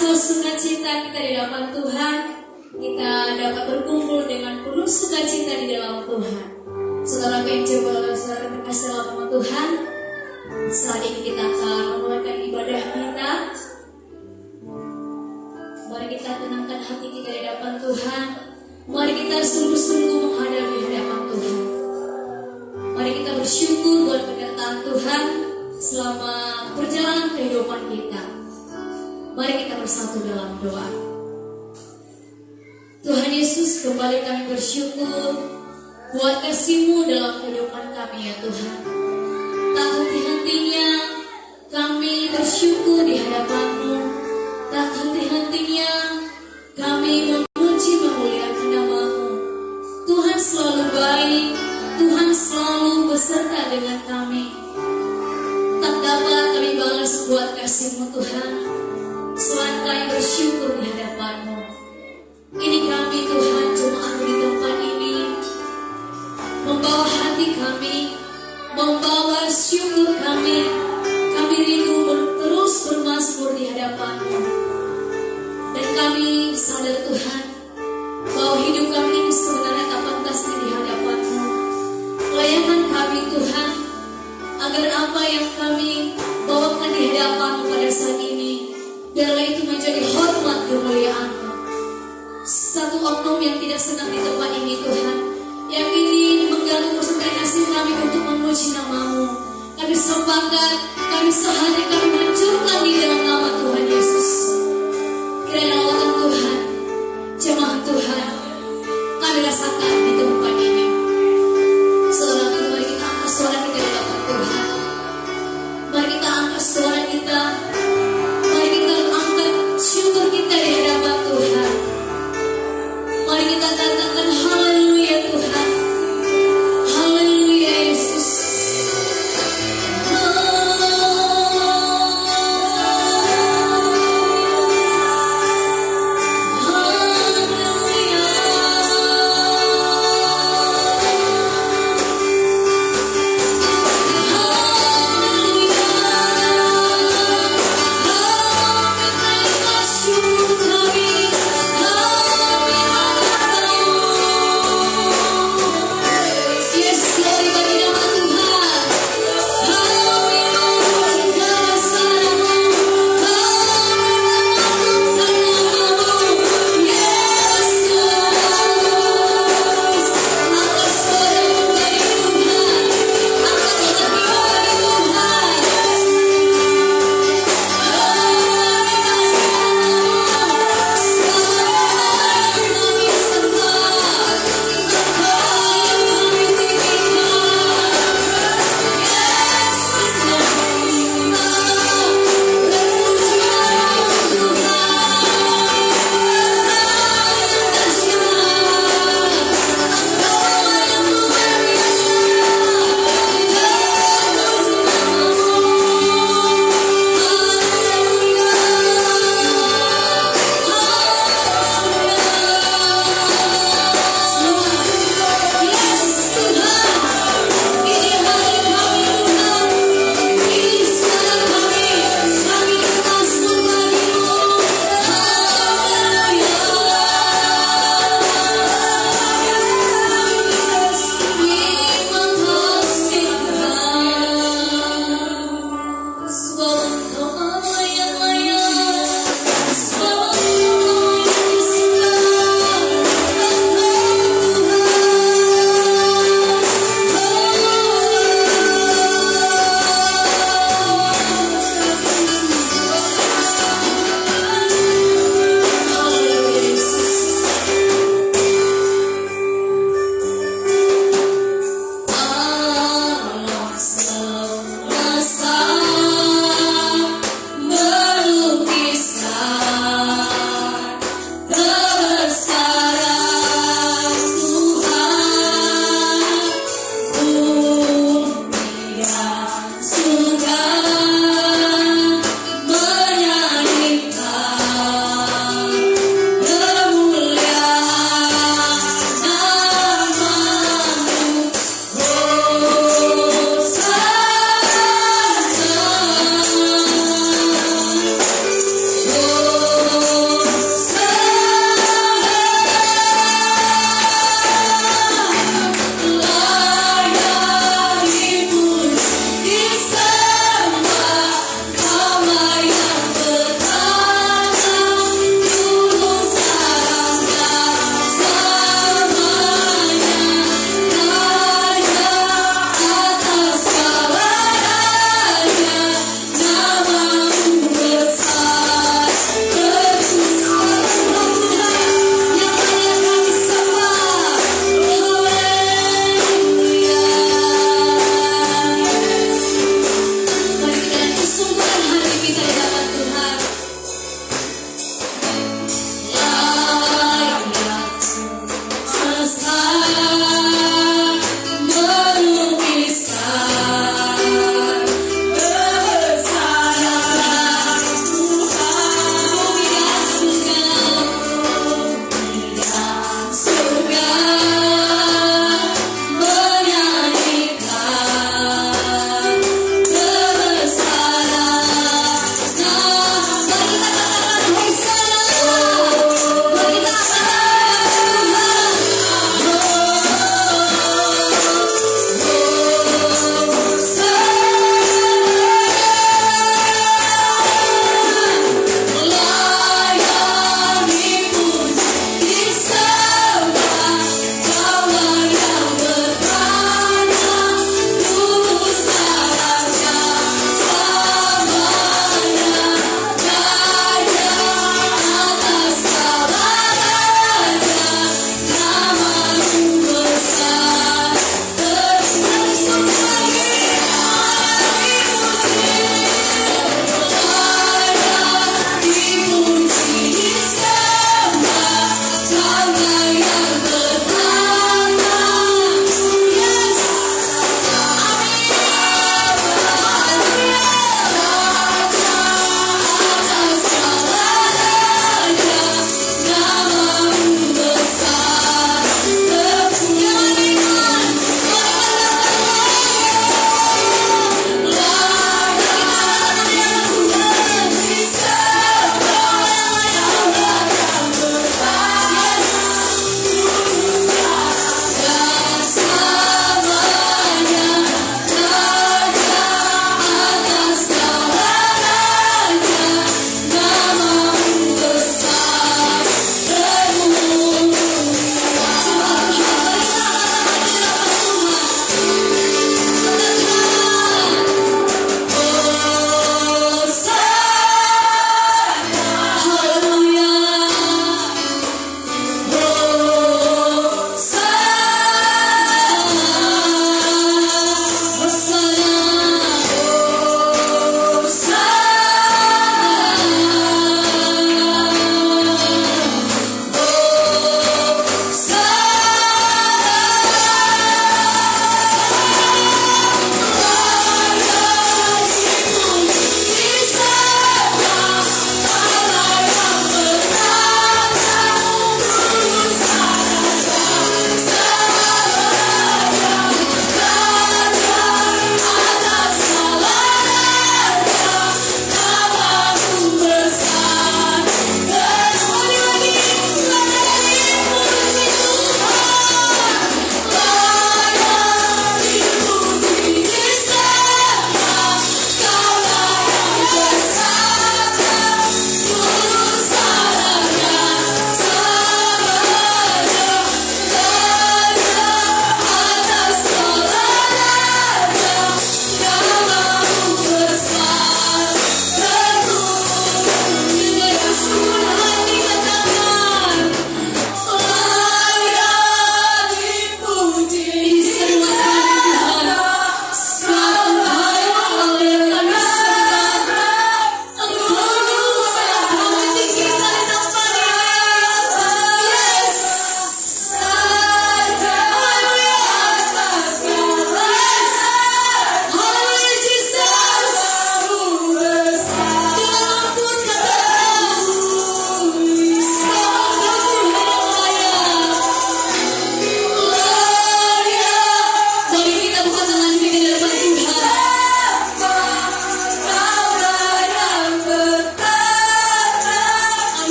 rasa sukacita kita di hadapan Tuhan, kita dapat berkumpul dengan penuh sukacita di dalam Tuhan. Saudara yang coba saudara terkasih dalam nama Tuhan, saat ini kita akan memulaikan ibadah kita. Mari kita tenangkan hati kita di hadapan Tuhan. Mari kita sungguh-sungguh menghadap di hadapan Tuhan. Mari kita bersyukur buat penyertaan Tuhan selama perjalanan kehidupan kita. Mari kita bersatu dalam doa. Tuhan Yesus, kembali kami bersyukur buat kasih-Mu dalam kehidupan kami ya Tuhan. Tak henti-hentinya kami bersyukur di hadapan-Mu. Tak henti-hentinya kami memuji memuliakan nama-Mu. Tuhan selalu baik, Tuhan selalu beserta dengan kami. Tak dapat kami balas buat kasih-Mu Tuhan, selain kami bersyukur di hadapan-Mu. Ini kami Tuhan jemaat di tempat ini, membawa hati kami, membawa syukur kami. Kami rindu terus bermazmur di hadapan-Mu. Dan kami sadar Tuhan, bahwa hidup kami ini sebenarnya tak pantasnya di hadapan-Mu. Layakan kami Tuhan, agar apa yang kami bawakan di hadapan-Mu pada saat ini, biarlah itu menjadi hormat kemuliaan-Mu. Satu oknum yang tidak senang di tempat ini Tuhan, yang ingin mengganggu persembahan kasih kami untuk memuji nama-Mu, kami sepakat, kami sehati, kami hancurkan di dalam nama Tuhan Yesus. Kiranya Allah Tuhan, jemaat Tuhan, kami rasakan di tempat ini. Saudara, mari kita angkat suara kita di hadapan Tuhan. Mari kita angkat suara kita. Mari kita angkat syukur kita di hadapan Tuhan. Mari kita katakan haleluya Tuhan. Haleluya Yesus. Haleluya.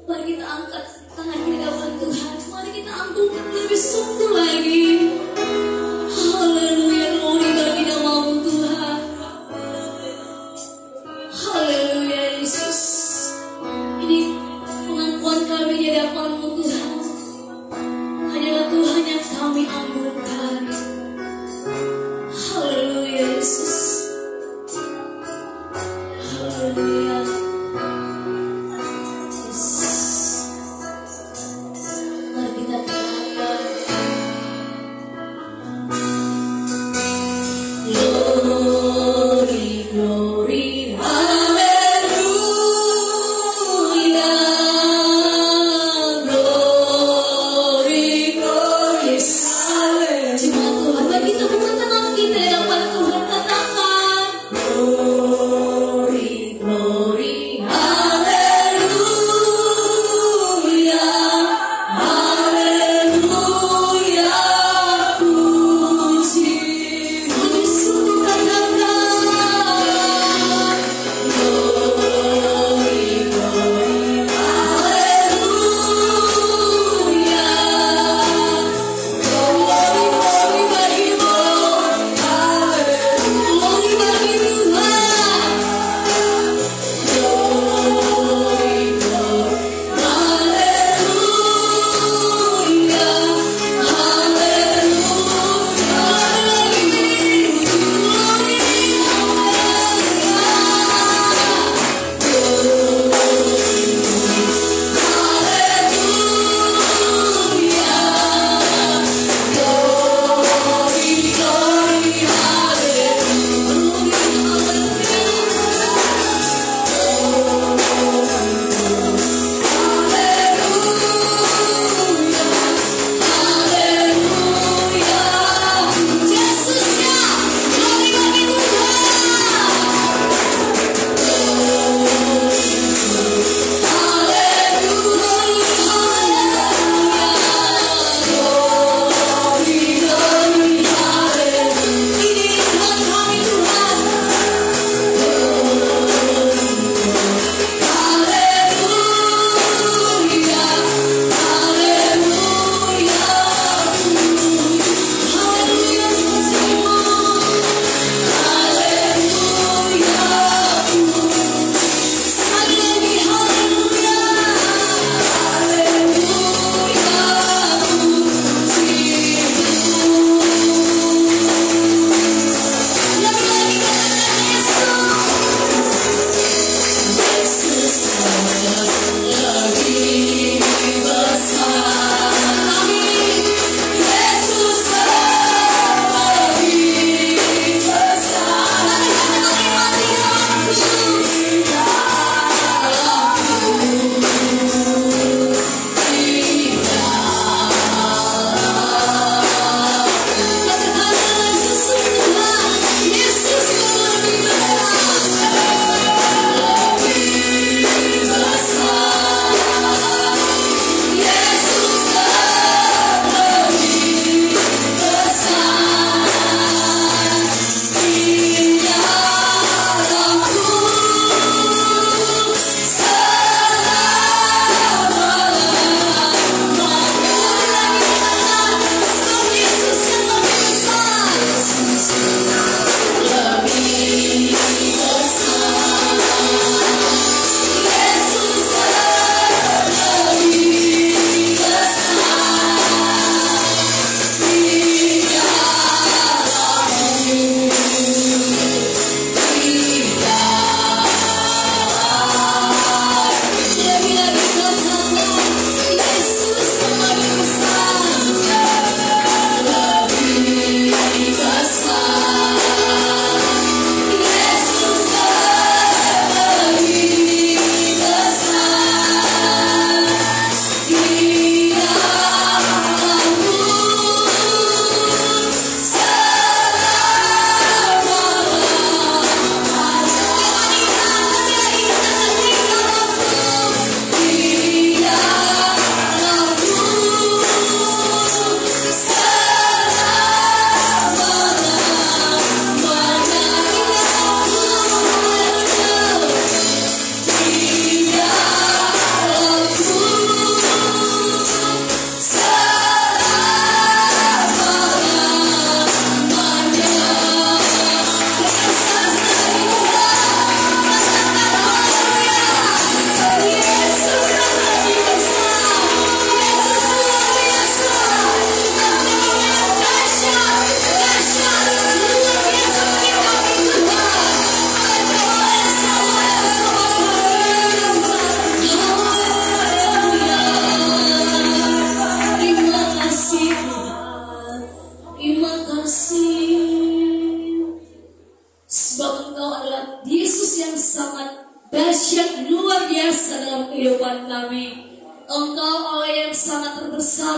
Mari kita angkat tangan kita kepada Tuhan. Mari kita angkat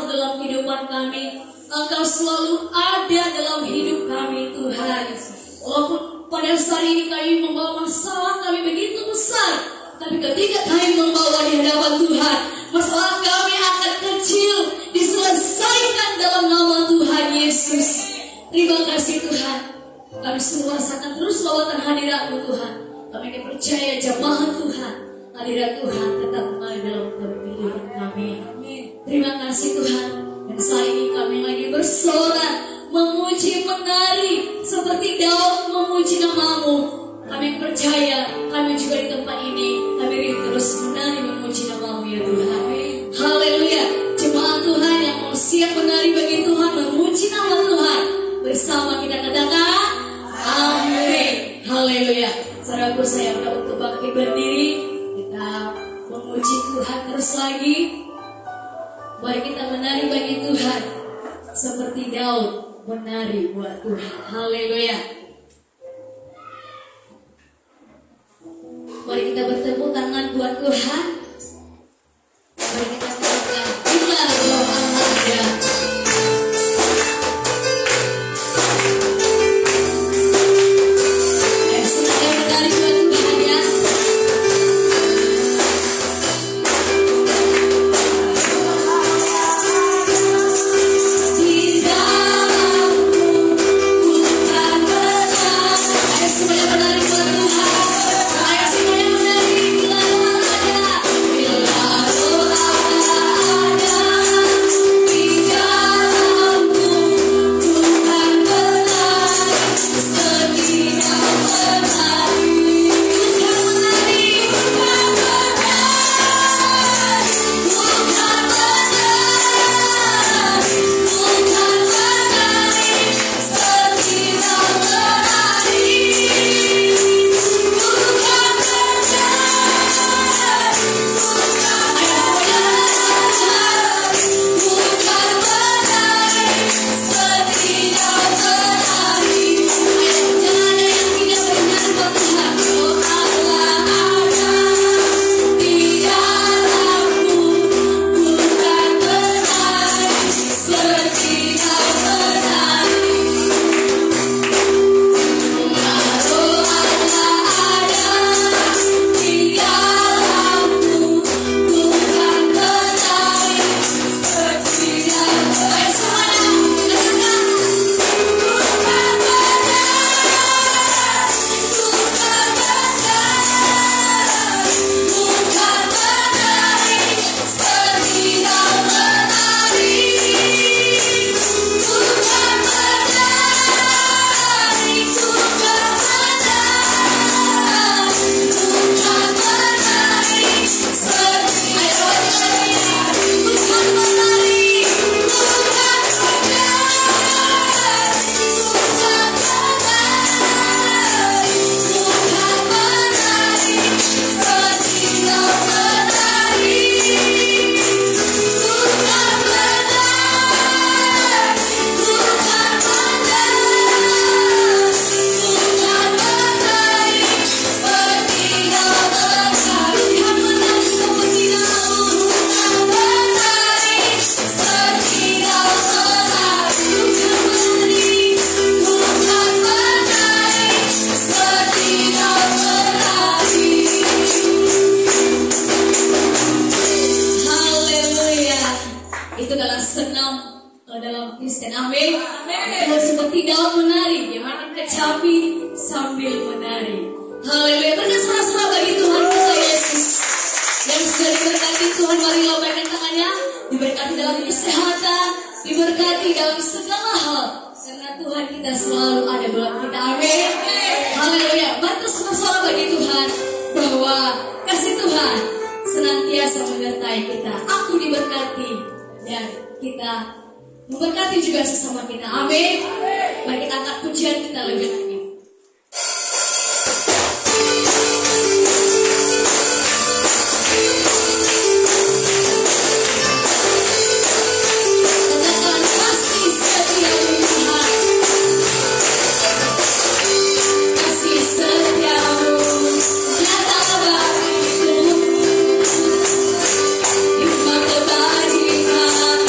dalam kehidupan kami. Engkau selalu ada dalam hidup kami Tuhan. Walaupun pada saat ini kami membawa masalah kami begitu besar, tapi ketika kami membawa di hadapan Tuhan, masalah kami akan kecil, diselesaikan dalam nama Tuhan Yesus. Terima kasih Tuhan. Kami semua akan terus lawatan hadirat-Mu Tuhan. Kami percaya jamaah Tuhan, hadirat Tuhan tetap mengalir dalam kehidupan kami. Terima kasih Tuhan. Dan saat ini kami lagi bersorak, memuji, menari seperti Daud memuji nama-Mu. Kami percaya, kami juga di tempat ini, kami terus menari memuji nama-Mu ya Tuhan. Haleluya. Jemaat Tuhan yang mau siap menari bagi Tuhan, memuji nama Tuhan, bersama kita katakan amin. Haleluya. Saudaraku, saya udah untuk bangkit berdiri, kita memuji Tuhan terus lagi. Mari kita menari bagi Tuhan seperti Daud menari buat Tuhan. Haleluya. Mari kita bertepuk tangan buat Tuhan. Mari kita katakan inilah doa Anda. Ayo senang menari buat Tuhan ya. Dalam Kristen, amin. Kalau seperti Daud menari, dia makan kecapi sambil menari. Haleluya. Berikan suara-suara bagi Tuhan kita Yesus. Yang sudah diberkati Tuhan, mari lambaikan tangannya. Diberkati dalam kesehatan, diberkati dalam segala hal. Karena Tuhan kita selalu ada dalam kita, amin. Haleluya. Bantu suara-suara bagi Tuhan bahwa kasih Tuhan senantiasa menyertai kita. Aku diberkati dan kita memberkati juga sesama kita. Amin. Mari kita angkat pujian kita lebih lagi. Katakan kasih setiamu Tuhan. Kasih setiamu nyata bagiku. Hikmat kebajikan.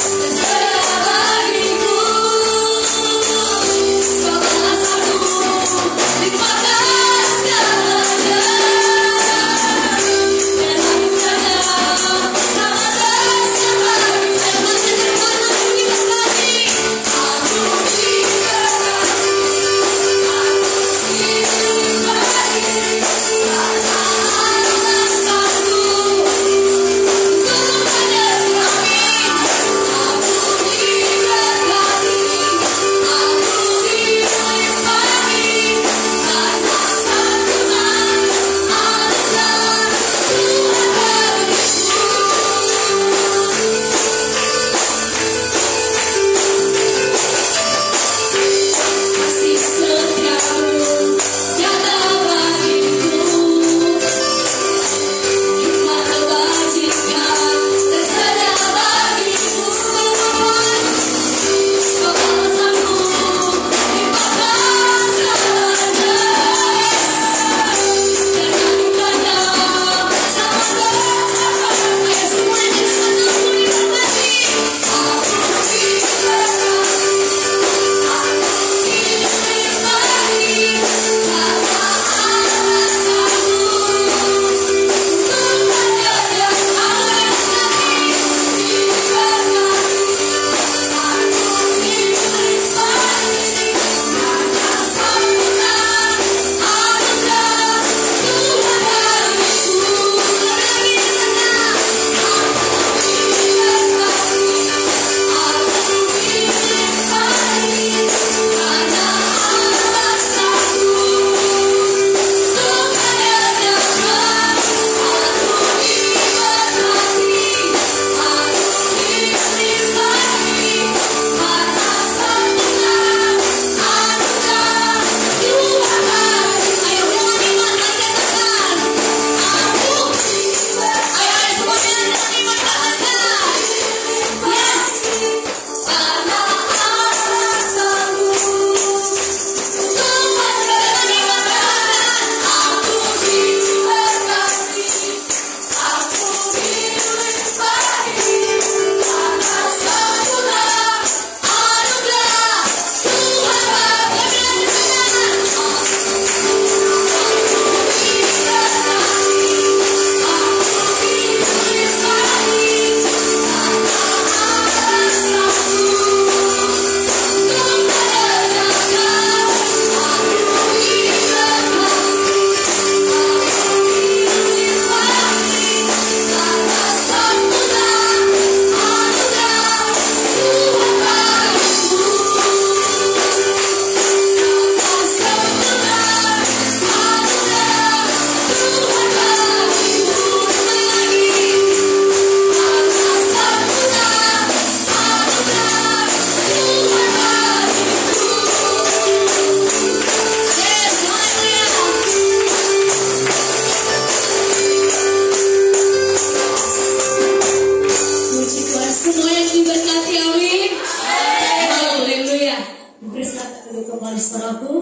kasih saudaraku.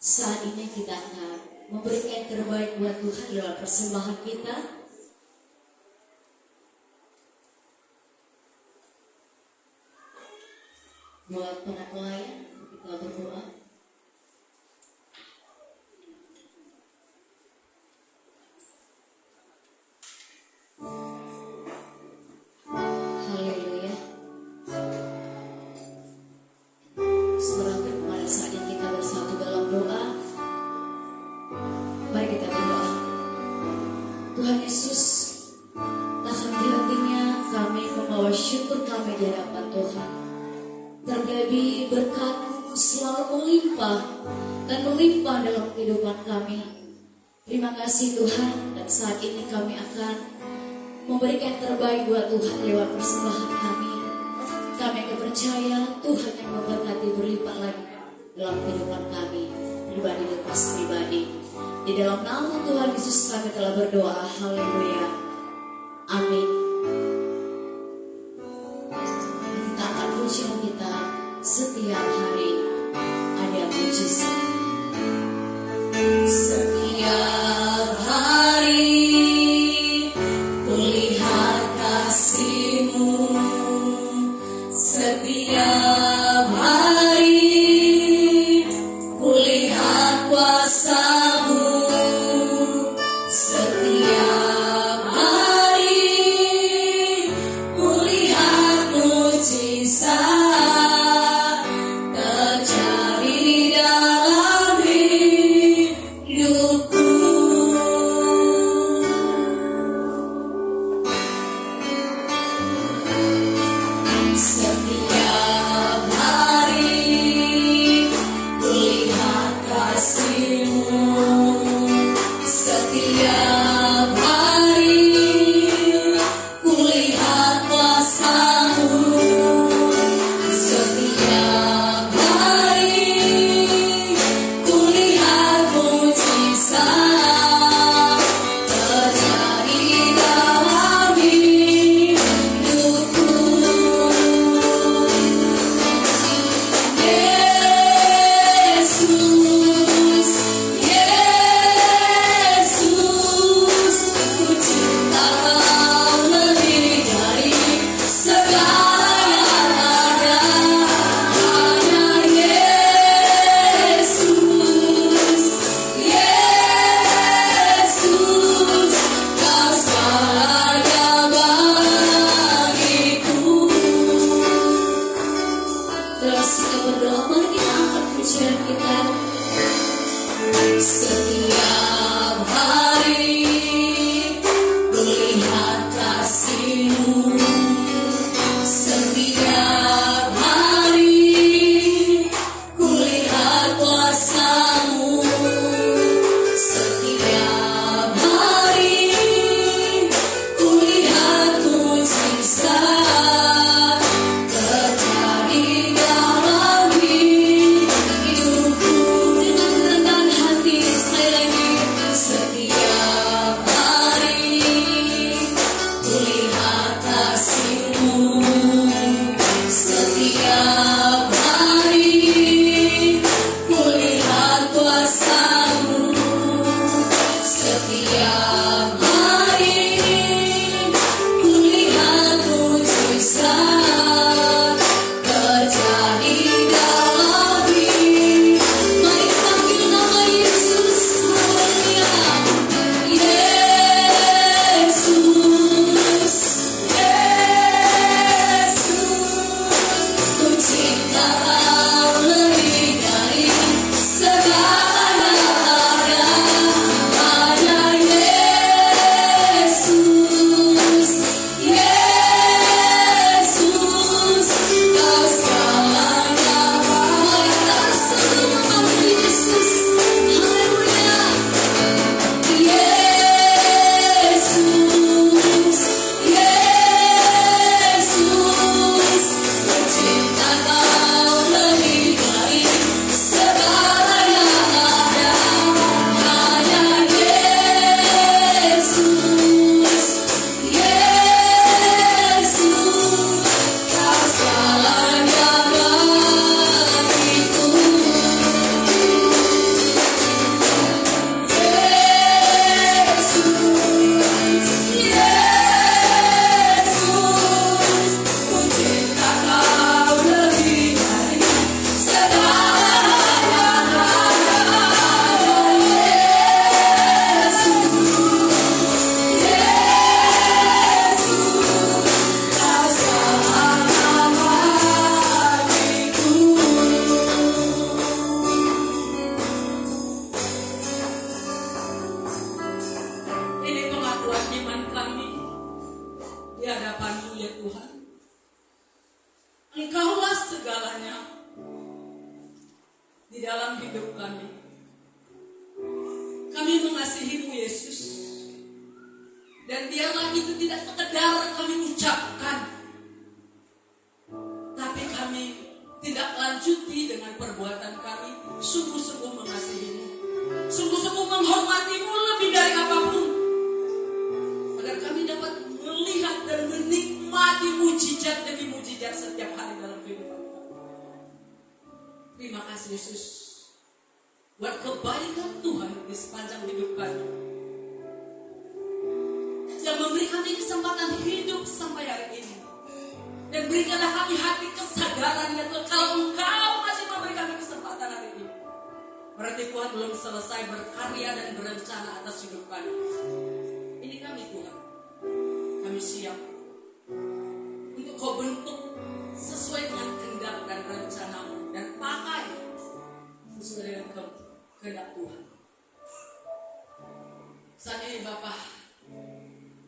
Saat ini kita akan memberikan yang terbaik buat Tuhan dalam persembahan kita. Buat para pelayan, kita berdoa. Haleluya. Saudara, pada saat ini kita bersatu dalam doa. Mari kita berdoa. Tuhan Yesus, tak henti-hentinya kami membawa syukur kami di hadapan Tuhan. Terjadi berkat-Mu selalu melimpah dan melimpah dalam kehidupan kami. Terima kasih Tuhan, dan saat ini kami akan memberikan yang terbaik buat Tuhan lewat persembahan kami. Kami akan percaya Tuhan yang memberkati berlipat lagi dalam kehidupan kami, pribadi lepas pribadi. Di dalam nama Tuhan Yesus kami telah berdoa. Haleluya. Amin. Kita akan pujian kita setiap hari ada mujizat. Setiap hari kulihat kasih-Mu. Setiap hari kulihat kuasa-Mu. Setiap hari kulihat mujizat terjadi dalam hidupku. Setiap hari kulihat kasih-Mu. Setiap hari kulihat kuasa-Mu. Setiap hari kulihat mujizat terjadi dalam hidupku. Yesus, Yesus, ku cinta Kau lebih dari segala yang ada. Hanya Yesus, Yesus, Kau segalanya bagiku. Terus kita berdoa, mari kita angkat pujian kita. Setiap hari kulihat kasih-Mu. Setiap hari kulihat kuasa-Mu. Setiap hari kulihat mujizat terjadi dalam hidupku. Dengan kerendahan hati sekali lagi. Setiap hari kulihat kasih-Mu. Setiap hari kulihat kuasa-Mu. Setiap hari kulihat mujizat terjadi dalam hidup. Mari panggil nama Yesus. Haleluya. Yesus, Yesus, ku cinta Kau lebih dari segala yang ada. Hanya Yesus. kuat iman kami di hadapan-Mu ya Tuhan. Engkaulah segalanya di dalam hidup kami. Kami mengasihi-Mu Yesus. Dan biarlah itu tidak sekedar kami ucapkan, tapi kami tidak lanjuti dengan perbuatan kami. Sungguh-sungguh mengasihi-Mu, sungguh-sungguh menghormati-Mu lebih dari apapun, agar kami dapat melihat dan menikmati mujizat demi mujizat setiap hari dalam kehidupan kami. Terima kasih Yesus buat kebaikan Tuhan di sepanjang hidup kami, yang memberi kami kesempatan hidup sampai hari ini. Dan berikanlah kami hati kesadaran ya Tuhan, kalau Engkau masih memberi kami kesempatan hari ini, berarti Tuhan belum selesai berkarya dan berencana atas hidup kami. Ini kami Tuhan, kami siap untuk Kau bentuk sesuai dengan kehendak dan rencana-Mu, dan pakai sesuai dengan kehendak Tuhan. Saat ini Bapa,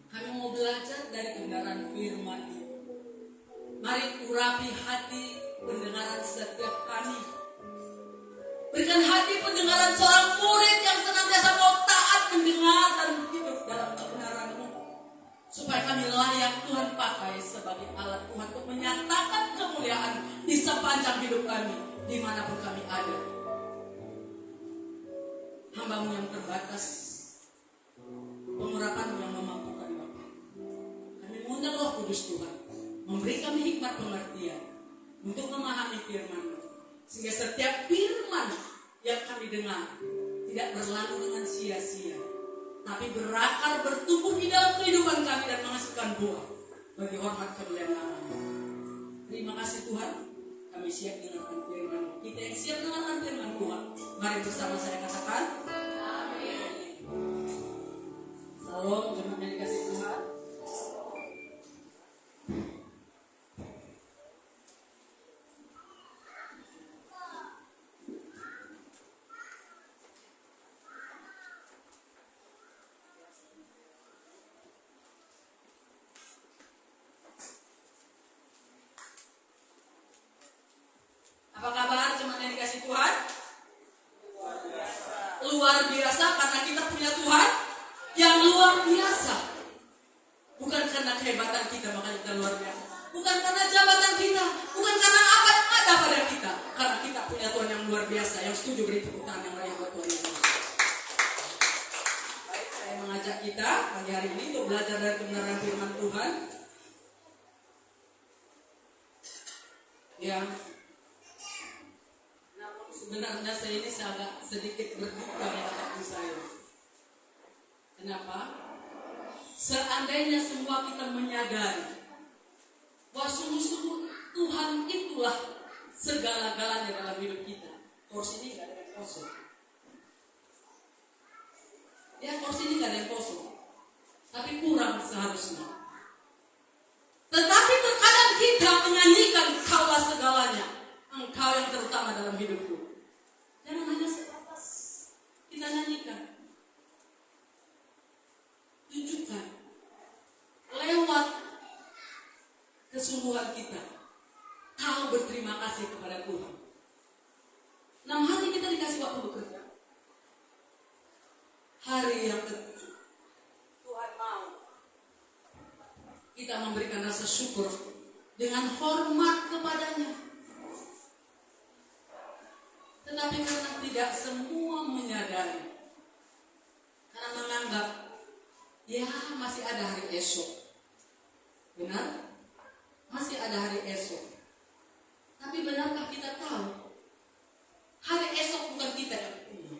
kami mau belajar dari kebenaran firman-Mu. Mari urapi hati pendengaran setiap kami. Berikan hati pendengaran seorang murid yang senantiasa mau taat mendengar dan hidup dalam kebenaran-Mu, supaya kami layak Tuhan pakai sebagai alat Tuhan untuk menyatakan kemuliaan di sepanjang hidup kami, dimanapun kami ada. Hamba-Mu yang terbatas, pengurapan-Mu yang memampukan Bapa. Kami mengundang Roh Kudus Tuhan memberi kami hikmat pengertian untuk memahami firman-Mu, sehingga setiap firman yang kami dengar tidak berlalu dengan sia-sia, tapi berakar, bertumbuh di dalam kehidupan kami dan menghasilkan buah bagi hormat kemuliaan nama-Mu. Terima kasih Tuhan, kami siap dengarkan firman-Mu. Kita yang siap dengarkan firman Tuhan, mari bersama saya katakan amin. Salam, jemaat yang dikasihi Tuhan. Apa kabar jemaat yang dikasihi Tuhan? Luar biasa, karena kita punya Tuhan yang luar biasa. Bukan karena kehebatan kita makanya kita luar biasa, bukan karena jabatan kita, bukan karena apa yang ada pada kita, karena kita punya Tuhan yang luar biasa. Yang setuju beri tepuk tangan yang meriah buat Tuhan yang luar biasa. Baik, saya mengajak kita pagi hari ini untuk belajar dari kebenaran firman Tuhan yang sebenarnya saya ini agak sedikit berduka di hati saya. Kenapa? Seandainya semua kita menyadari bahwa sungguh-sungguh Tuhan itulah segala-galanya dalam hidup kita, kursi ini gak ada yang kosong. Ya, kursi ini gak ada yang kosong, tapi kurang seharusnya. Tetapi terkadang kita menyanyikan Engkaulah segalanya, Engkau yang terutama dalam hidupku. Jangan hanya sebatas kita nyanyikan, tunjukkan lewat kesungguhan kita kau berterima kasih kepada Tuhan. 6 hari kita dikasih waktu bekerja. Hari yang ke-7 Tuhan mau kita memberikan rasa syukur dengan hormat kepadanya. Tetapi karena tidak semua menyadari, karena menganggap ya masih ada hari esok. Benar? Masih ada hari esok. Tapi benarkah kita tahu hari esok bukan kita yang punya,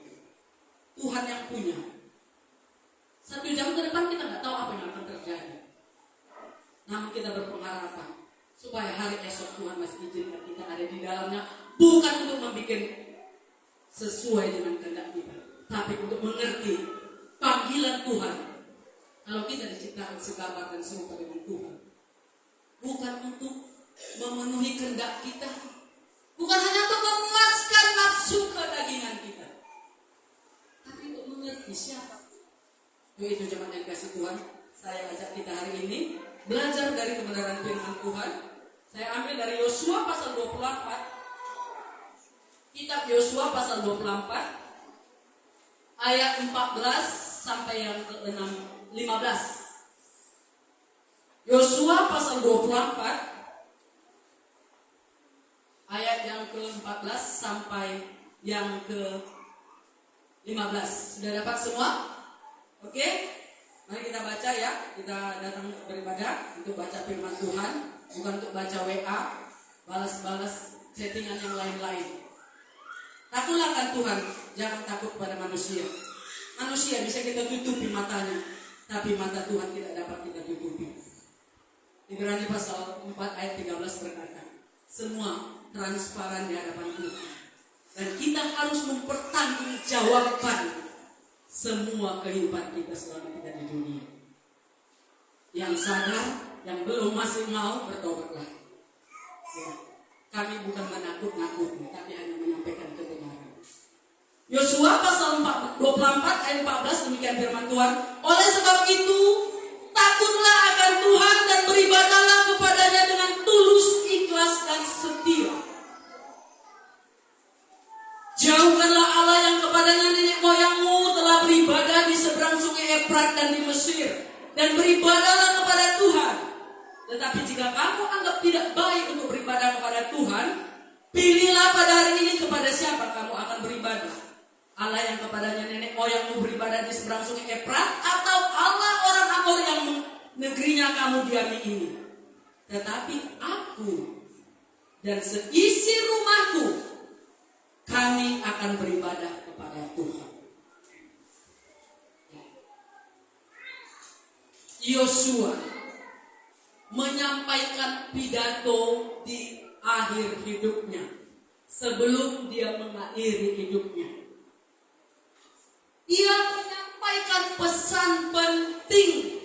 Tuhan yang punya. 1 jam ke depan kita nggak tahu apa yang akan terjadi. Namun kita berpengharapan supaya hari esok Tuhan masih izinkan kita ada di dalamnya, bukan untuk membuat sesuai dengan kehendak kita, tapi untuk mengerti panggilan Tuhan. Kalau kita diciptakan segambar dan serupa dengan Tuhan, bukan untuk memenuhi kehendak kita, bukan hanya untuk memuaskan nafsu kedagingan kita, tapi untuk mengerti siapa Itu jemaat yang kasih Tuhan, saya ajak kita hari ini belajar dari kebenaran firman Tuhan. Saya ambil dari Yosua pasal 24. Kitab Yosua pasal 24 ayat 14 sampai yang ke-15. Yosua pasal 24 ayat yang ke-14 sampai yang ke-15. Sudah dapat semua? Oke? Mari kita baca ya. Kita datang beribadah untuk baca firman Tuhan, bukan untuk baca WA, balas-balas settingan yang lain-lain. Takutlah akan Tuhan, jangan takut pada manusia. Manusia bisa kita tutupi matanya, tapi mata Tuhan tidak dapat kita tutupi. Ibrani pasal 4 ayat 13 berkata, semua transparan di hadapan Tuhan, dan kita harus mempertanggungjawabkan semua kehidupan kita selama kita di dunia. Yang sadar, yang belum masih mau, bertobatlah. Ya. Kami bukan menakut-nakuti, tapi hanya menyampaikan kebenaran. Yosua pasal 24 ayat 14 demikian firman Tuhan. Oleh sebab itu, takutlah akan Tuhan dan beribadahlah kepadanya dengan tulus, ikhlas dan setia. Jauhkanlah Allah yang kepadanya nenek moyangmu telah beribadah di seberang sungai Efrat dan di Mesir, dan beribadahlah kepada Tuhan. Tetapi jika kamu anggap tidak baik untuk beribadah kepada Tuhan, pilihlah pada hari ini kepada siapa kamu akan beribadah. Allah yang kepadanya nenek moyangmu beribadah di seberang sungai Efrat, atau Allah orang Amor yang negerinya kamu diami ini. Tetapi aku dan seisi rumahku, kami akan beribadah kepada Tuhan. Yosua menyampaikan pidato di akhir hidupnya, sebelum dia mengakhiri hidupnya. Ia menyampaikan pesan penting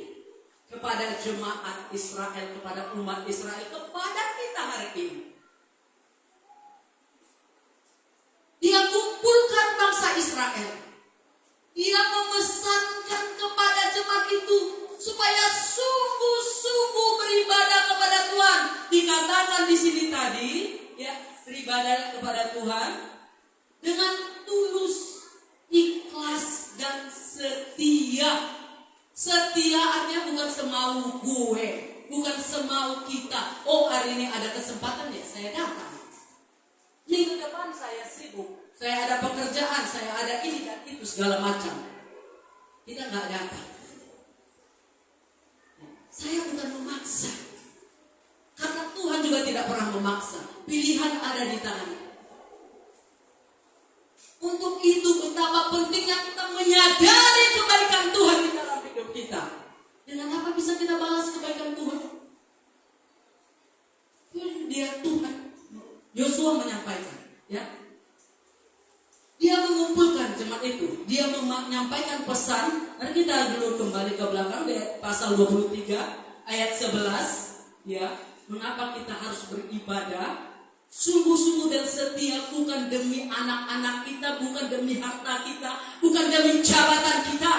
kepada jemaat Israel, kepada umat Israel, kepada kita hari ini. Dia kumpulkan bangsa Israel. Dia memesankan kepada jemaat itu supaya sungguh-sungguh beribadah kepada Tuhan. Dikatakan di sini tadi, ya, beribadah kepada Tuhan dengan tulus, ikhlas dan setia. Setia artinya bukan semau gue, bukan semau kita. Oh, hari ini ada kesempatan ya, saya datang. Minggu depan saya sibuk, saya ada pekerjaan, saya ada ini dan itu segala macam. Kita nggak datang. Saya bukan memaksa, karena Tuhan juga tidak pernah memaksa. Pilihan ada di tangan. Untuk itu betapa pentingnya kita menyadari kebaikan Tuhan di dalam hidup kita. Dengan apa bisa kita balas kebaikan Tuhan? Dia Tuhan. Yosua menyampaikan, ya. Dia mengumpulkan jemaat itu. Dia menyampaikan pesan. Nanti kita dulu kembali ke belakang di pasal 23 ayat 11, ya. Mengapa kita harus beribadah sungguh-sungguh dan setia, bukan demi anak-anak kita, bukan demi harta kita, bukan demi jabatan kita.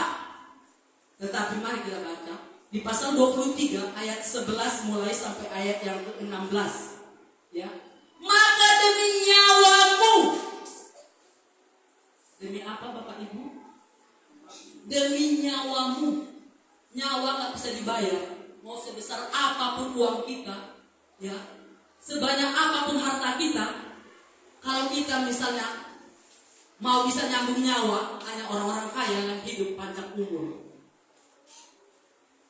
Tetapi mari kita baca di pasal 23 ayat 11 mulai sampai ayat yang ke-16, ya. Maka demi nyawamu. Demi apa Bapak Ibu? Demi nyawamu. Nyawa gak bisa dibayar. Mau sebesar apapun uang kita, ya, sebanyak apapun harta kita, kalau kita misalnya mau bisa nyambung nyawa, hanya orang-orang kaya yang hidup panjang umur.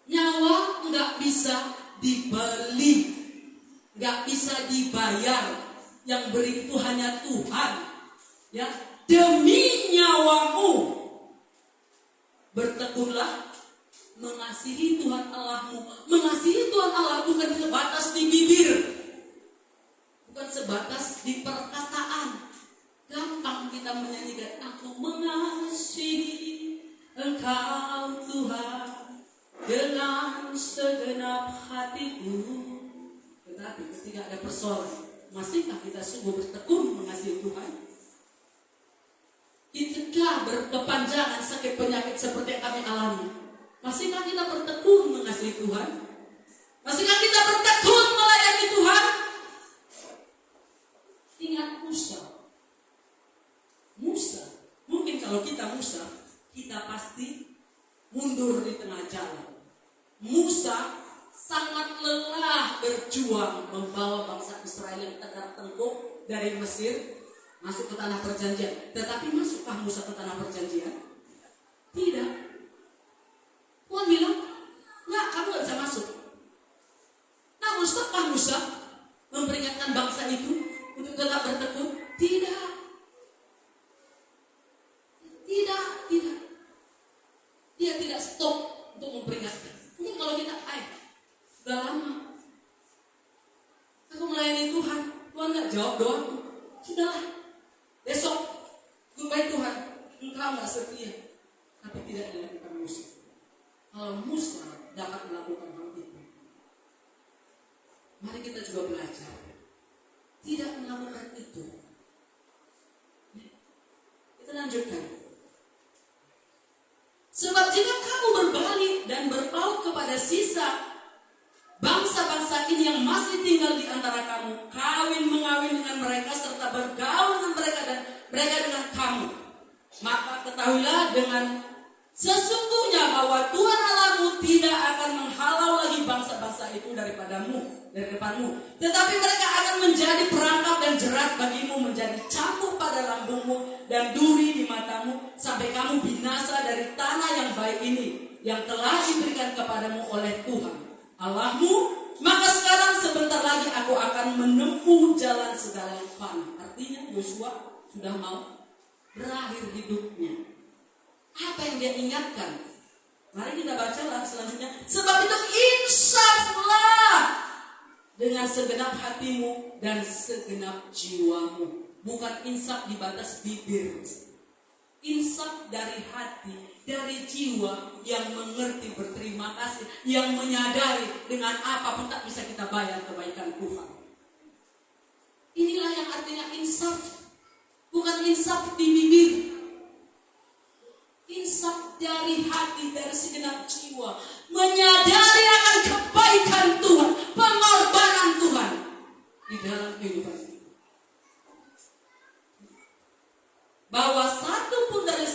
Nyawa gak bisa dibeli, gak bisa dibayar. Yang beri itu hanya Tuhan, ya. Demi nyawamu bertekunlah mengasihi Tuhan Allahmu. Mengasihi Tuhan Allah bukan sebatas di bibir, bukan sebatas di perkataan. Gampang kita menyanyikan, aku mengasihi Engkau Tuhan dengan segenap hatiku. Tetapi ketika ada persoalan, masihkah kita sungguh bertekun mengasihi Tuhan? Ketika berkepanjangan sakit penyakit seperti yang kami alami, Masihkah kita bertekun mengasihi Tuhan? Masihkah kita bertekun melayani Tuhan? Ingat Musa. Mungkin kalau kita Musa, kita pasti mundur di tengah jalan. Musa sangat lelah berjuang membawa bangsa Israel yang tegak-tengkuk dari Mesir masuk ke tanah perjanjian. Tetapi masukkah Musa ke tanah perjanjian? Tidak. Tuhan bilang, enggak, kamu gak bisa masuk. Namun setelah Musa memperingatkan bangsa itu untuk tetap bertekun? Tidak. Dia tidak stop untuk memperingatkan. Mungkin kalau kita, sudah lama aku melayani Tuhan, Tuhan gak jawab doaku. Sudahlah, besok goodbye Tuhan, engkau gak setia. Tapi tidak dilakukan Musa. Kalau Musa dapat melakukan hal itu, mari kita juga belajar tidak melakukan itu. Kita lanjutkan. Sebab jika kamu berbalik dan berpaut kepada sisa bangsa-bangsa ini yang masih tinggal di antara kamu, kawin-mengawin dengan mereka serta bergaul dengan mereka dan mereka dengan kamu, maka ketahuilah dengan sesungguhnya bahwa Tuhan Allahmu tidak akan menghalau lagi bangsa-bangsa itu dari depanmu, tetapi mereka akan menjadi perangkap dan jerat bagimu, menjadi cambuk pada lambungmu dan duri di matamu, sampai kamu binasa dari tanah yang baik ini yang telah diberikan kepadamu oleh Tuhan Allahmu. Maka sekarang sebentar lagi aku akan menempuh jalan segala yang fana. Artinya Yosua sudah mau berakhir hidupnya. Apa yang dia ingatkan? Mari kita bacalah selanjutnya. Sebab itu insaflah dengan segenap hatimu dan segenap jiwamu. Bukan insaf di batas bibir. Insaf dari hati, dari jiwa yang mengerti berterima kasih, yang menyadari dengan apapun tak bisa kita bayar kebaikan Tuhan. Inilah yang artinya insaf. Bukan insaf di bibir. Insaf dari hati, dari segenap jiwa, menyadari akan kebaikan Tuhan, pengorbanan Tuhan di dalam kehidupan kita. Bahwa satu pun dari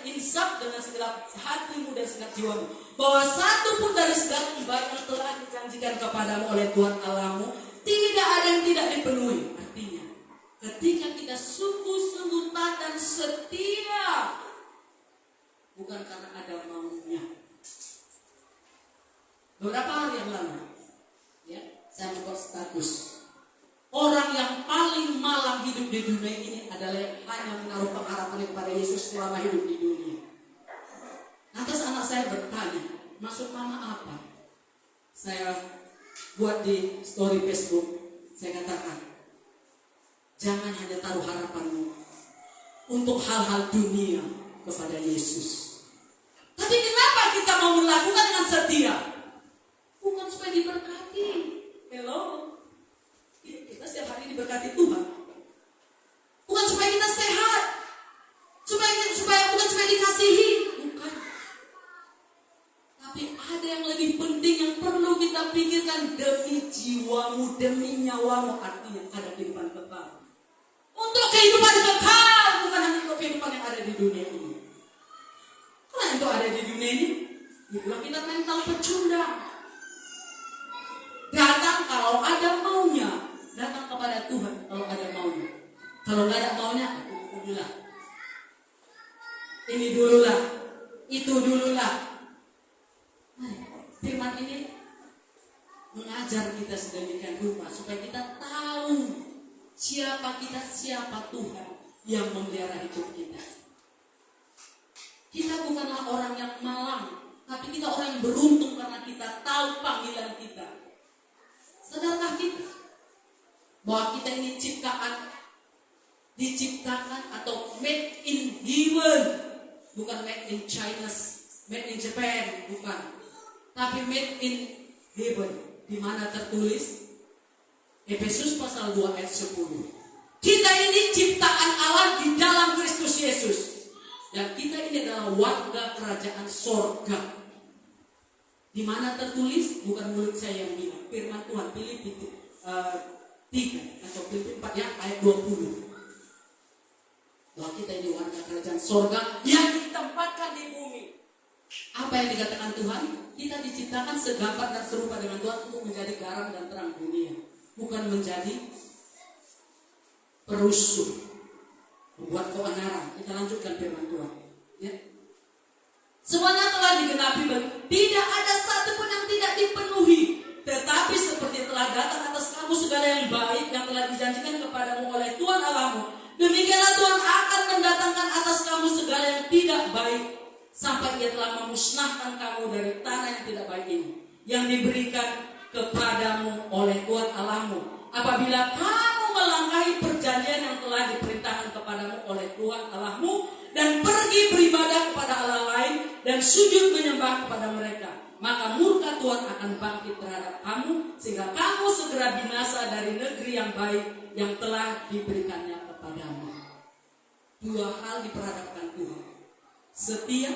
insaf dengan segenap hatimu dan segenap jiwamu, bahwa satu pun dari segala kebaikan yang telah dijanjikan kepadamu oleh Tuhan Allahmu tidak ada yang tidak dipenuhi. Artinya, ketika kita sungguh-sungguh taat dan setia, bukan karena ada maunya. Beberapa hari yang lalu, saya membuat status. Orang yang paling malang hidup di dunia ini adalah yang hanya menaruh pengharapan kepada Yesus selama hidup di dunia. Lantas anak saya bertanya, maksud mama apa? Saya buat di story Facebook, saya katakan, jangan hanya taruh harapanmu untuk hal-hal dunia kepada Yesus. Tapi kenapa kita mau melakukan dengan setia? Bukan supaya diberkati. Hello? Kita setiap hari diberkati Tuhan. Bukan supaya kita sehat. Bukan supaya dikasihi. Bukan. Tapi ada yang lebih penting yang perlu kita pikirkan demi jiwamu, demi nyawamu, artinya ada kehidupan kekal. Untuk kehidupan kekal, bukan hanya untuk kehidupan yang ada di dunia ini. Karena itu ada di dunia ini, dibilang kita mental pecundang. Datang kalau ada maunya, datang kepada Tuhan kalau ada maunya. Kalau nggak ada maunya, dululah. Ini dululah, itu dululah. Firman ini mengajar kita sedemikian rupa supaya kita tahu siapa kita, siapa Tuhan yang memelihara hidup kita. Kita bukanlah orang yang malang, tapi kita orang yang beruntung karena kita tahu panggilan kita. Sadarkah kita bahwa kita ini diciptakan atau made in heaven, bukan made in China, made in Japan, bukan, tapi made in heaven, di mana tertulis Efesus pasal 2 ayat 10. Kita ini ciptaan Allah di dalam Kristus Yesus, dan kita ini adalah warga kerajaan sorga. Di mana tertulis, bukan mulut saya yang bilang, firman Tuhan Filipi 3 atau Filipi 4 ya, ayat 20. Bahwa kita ini warga kerajaan sorga yang ditempatkan di bumi. Apa yang dikatakan Tuhan? Kita diciptakan segambar dan serupa dengan Tuhan untuk menjadi garam dan terang dunia, bukan menjadi perusuh, membuat keonaran. Kita lanjutkan firman Tuhan. Ya. Semuanya telah digenapi, tidak ada satu pun yang tidak dipenuhi. Tetapi seperti telah datang atas kamu segala yang baik yang telah dijanjikan kepadamu oleh Tuhan Allahmu, demikianlah Tuhan akan mendatangkan atas kamu segala yang tidak baik, sampai Ia telah memusnahkan kamu dari tanah yang tidak baik ini, yang diberikan kepadamu oleh Tuhan Allahmu, apabila kamu melangkahi perjanjian yang telah diperintahkan kepadamu oleh Tuhan Allahmu, dan pergi beribadah kepada Allah lain dan sujud menyembah kepada mereka. Maka murka Tuhan akan bangkit terhadap kamu, sehingga kamu segera binasa dari negeri yang baik yang telah diberikannya kepadamu. Dua hal diperhadapkan Tuhan: setia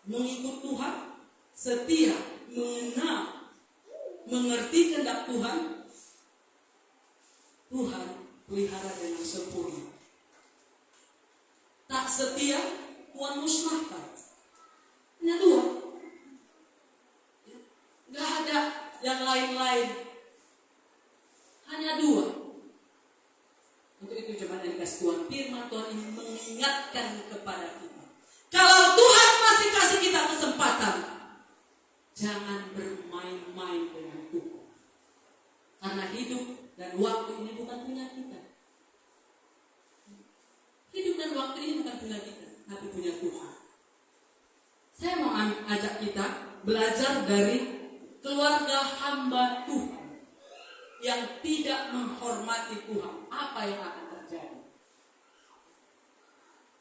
mengikut Tuhan, setia mengenal, mengerti kehendak Tuhan. Tuhan pelihara dengan sempurna. Tak setia, Tuhan musnahkan. Hanya dua. Gak ada yang lain-lain. Hanya dua. Untuk itu coba dikasih Tuhan. Firman Tuhan ini mengingatkan kepada kita. Kalau Tuhan masih kasih kita kesempatan, jangan bermain-main dengan Tuhan. Karena hidup dan waktu ini bukan punya kita. Hidup dan waktu ini bukan punya kita, tapi punya Tuhan. Saya mau ajak kita belajar dari keluarga hamba Tuhan yang tidak menghormati Tuhan. Apa yang akan terjadi?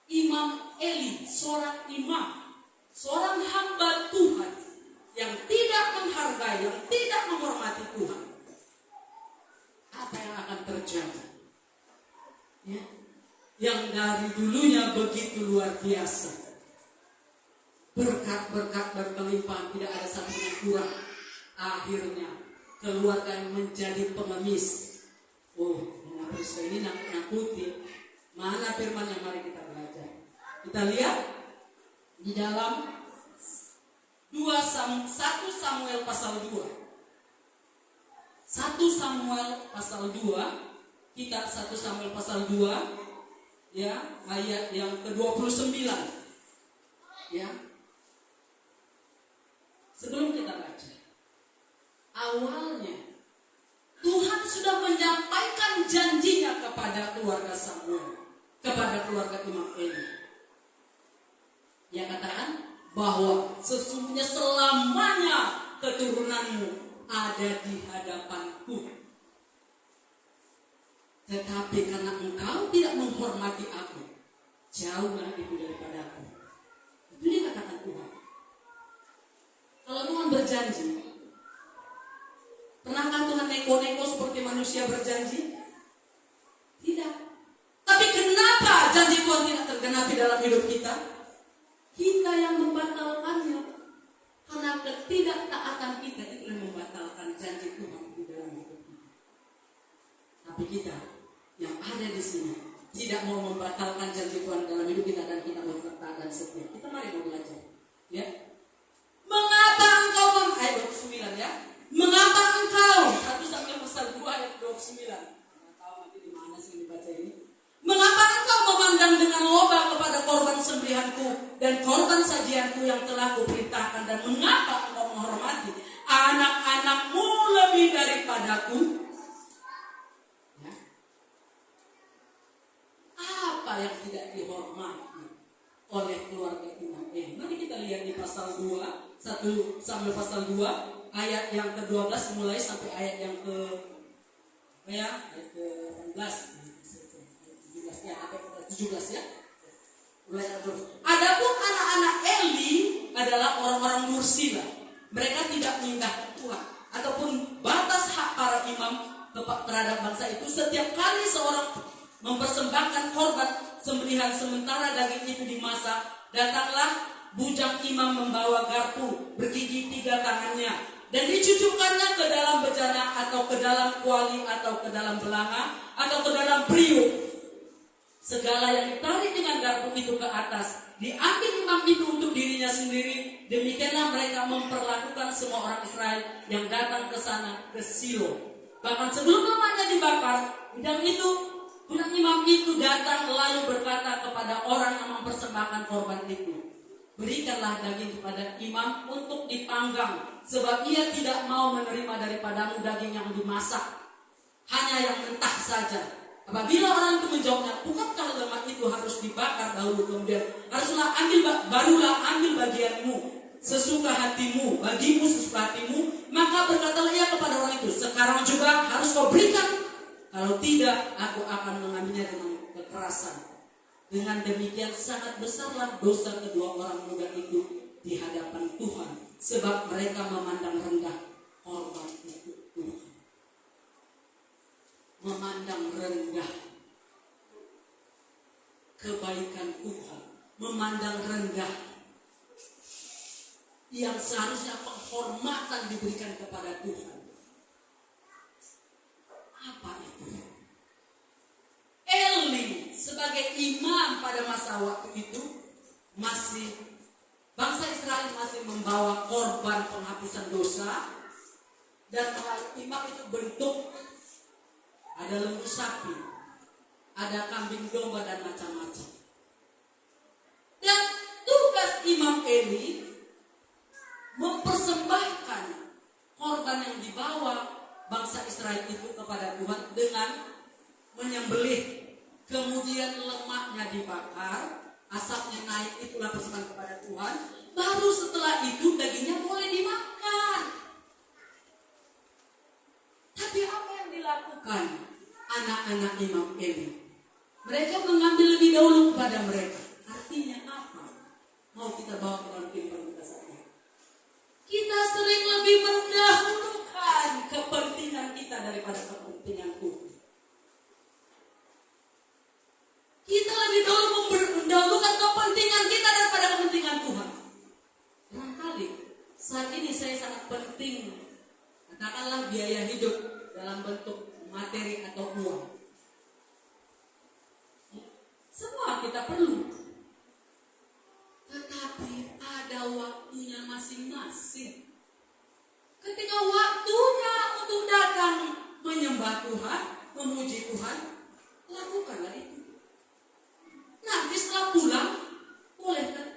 Imam Eli, seorang imam, seorang hamba Tuhan yang tidak menghargai, yang tidak menghormati Tuhan. Apa yang akan terjadi? Ya. Yang dari dulunya begitu luar biasa, berkat-berkat berkelimpahan, tidak ada satu yang kurang. Akhirnya keluarga yang menjadi pengemis. Mengapa ini nakuti? Mana firman yang mari kita belajar? Kita lihat di dalam 1 Samuel pasal 2. 1 Samuel pasal 2, kitab 1 Samuel pasal 2. Ya, ayat yang ke-29. Ya. Sebelum kita baca, awalnya Tuhan sudah menyampaikan janjinya kepada keluarga Samuel, kepada keluarga Imam Eli. Dia katakan bahwa sesungguhnya selamanya keturunanmu ada di hadapanku. Tetapi karena engkau tidak menghormati aku, jauhlah itu daripada aku. Itu dia katakan Tuhan. Kalau Tuhan berjanji, pernahkah Tuhan neko-neko seperti manusia berjanji? Tidak. Tapi kenapa janji Tuhan tidak tergenapi dalam hidup kita? Kita yang membatalkannya. Karena ketidaktaatan kita itu yang membatalkan janji Tuhan di dalam hidup kita. Tapi kita yang ada di sini tidak mau membatalkan janji Tuhan dalam hidup kita, dan kita mau taat dan setia. Kita mari mau belajar. Ya. Mengapa engkau ayat 29 ya? Mengapa engkau 1 Samuel pasal 2 ayat 29. Enggak tahu nanti di mana sih dibaca ini. Mengapa engkau memandang dengan loba kepada korban sembelihanku dan korban sajianku yang telah kuperintahkan, dan mengapa engkau menghormati anak-anakmu lebih daripadaku? Apa yang tidak dihormati oleh keluarga Imam Eli? Mari kita lihat di pasal 2, 1 Samuel pasal 2 ayat yang ke-12 mulai sampai ayat yang ayat ke-18 17 ya, sampai ke-17 ya. Mulai adapun anak-anak Eli adalah orang-orang Mursila. Mereka tidak mengindahkan Tuhan ataupun batas hak para imam terhadap bangsa itu. Setiap kali seorang mempersembahkan korban sembelihan sementara daging itu dimasak, datanglah bujang imam membawa garpu bergigi 3 tangannya dan dicucukkannya ke dalam bejana atau ke dalam kuali atau ke dalam belanga atau ke dalam periuk. Segala yang ditarik dengan garpu itu ke atas diambil imam itu untuk dirinya sendiri. Demikianlah mereka memperlakukan semua orang Israel yang datang ke sana, ke Silo. Bahkan sebelum lemaknya dibakar, budak imam itu datang lalu berkata kepada orang yang mempersembahkan korban itu, berikanlah daging kepada imam untuk dipanggang, sebab ia tidak mau menerima daripadamu daging yang dimasak, hanya yang mentah saja. Apabila orang itu menjawabnya, bukankah lemak itu harus dibakar dahulu, kemudian barulah ambil bagianmu sesuka hatimu, bagimu sesuka hatimu, maka berkatalah ia kepada orang itu, sekarang juga harus kau berikan, kalau tidak aku akan mengambilnya dengan kekerasan. Dengan demikian sangat besarlah dosa kedua orang muda itu di hadapan Tuhan, sebab mereka memandang rendah korban itu Tuhan. Memandang rendah kebaikan Tuhan, memandang rendah yang seharusnya penghormatan diberikan kepada Tuhan. Apa itu? Eli sebagai imam pada masa waktu itu bangsa Israel masih membawa korban penghapusan dosa, dan imam itu bentuk ada lembu sapi, ada kambing domba dan macam-macam. Dan tugas imam Eli mempersembahkan korban yang dibawa bangsa Israel itu kepada Tuhan dengan menyembelih, kemudian lemaknya dibakar, asapnya naik, itulah persembahan kepada Tuhan. Baru setelah itu dagingnya boleh dimakan. Tapi apa yang dilakukan anak-anak imam Eli? Mereka mengambil lebih dahulu kepada mereka. Artinya apa? Mau kita bawa ke dalam kehidupan kita saja. Kita sering lebih mendahulukan kepentingan kita daripada kepentingan Tuhan. Kita lebih dahulu mendahulukan kepentingan kita daripada kepentingan Tuhan. Barangkali saat ini saya sangat penting, katakanlah biaya hidup dalam bentuk materi atau uang. Semua kita perlu. Tetapi ada waktunya masing-masing. Ketika waktunya untuk datang menyembah Tuhan, memuji Tuhan, lakukanlah itu. Nanti setelah pulang, boleh kan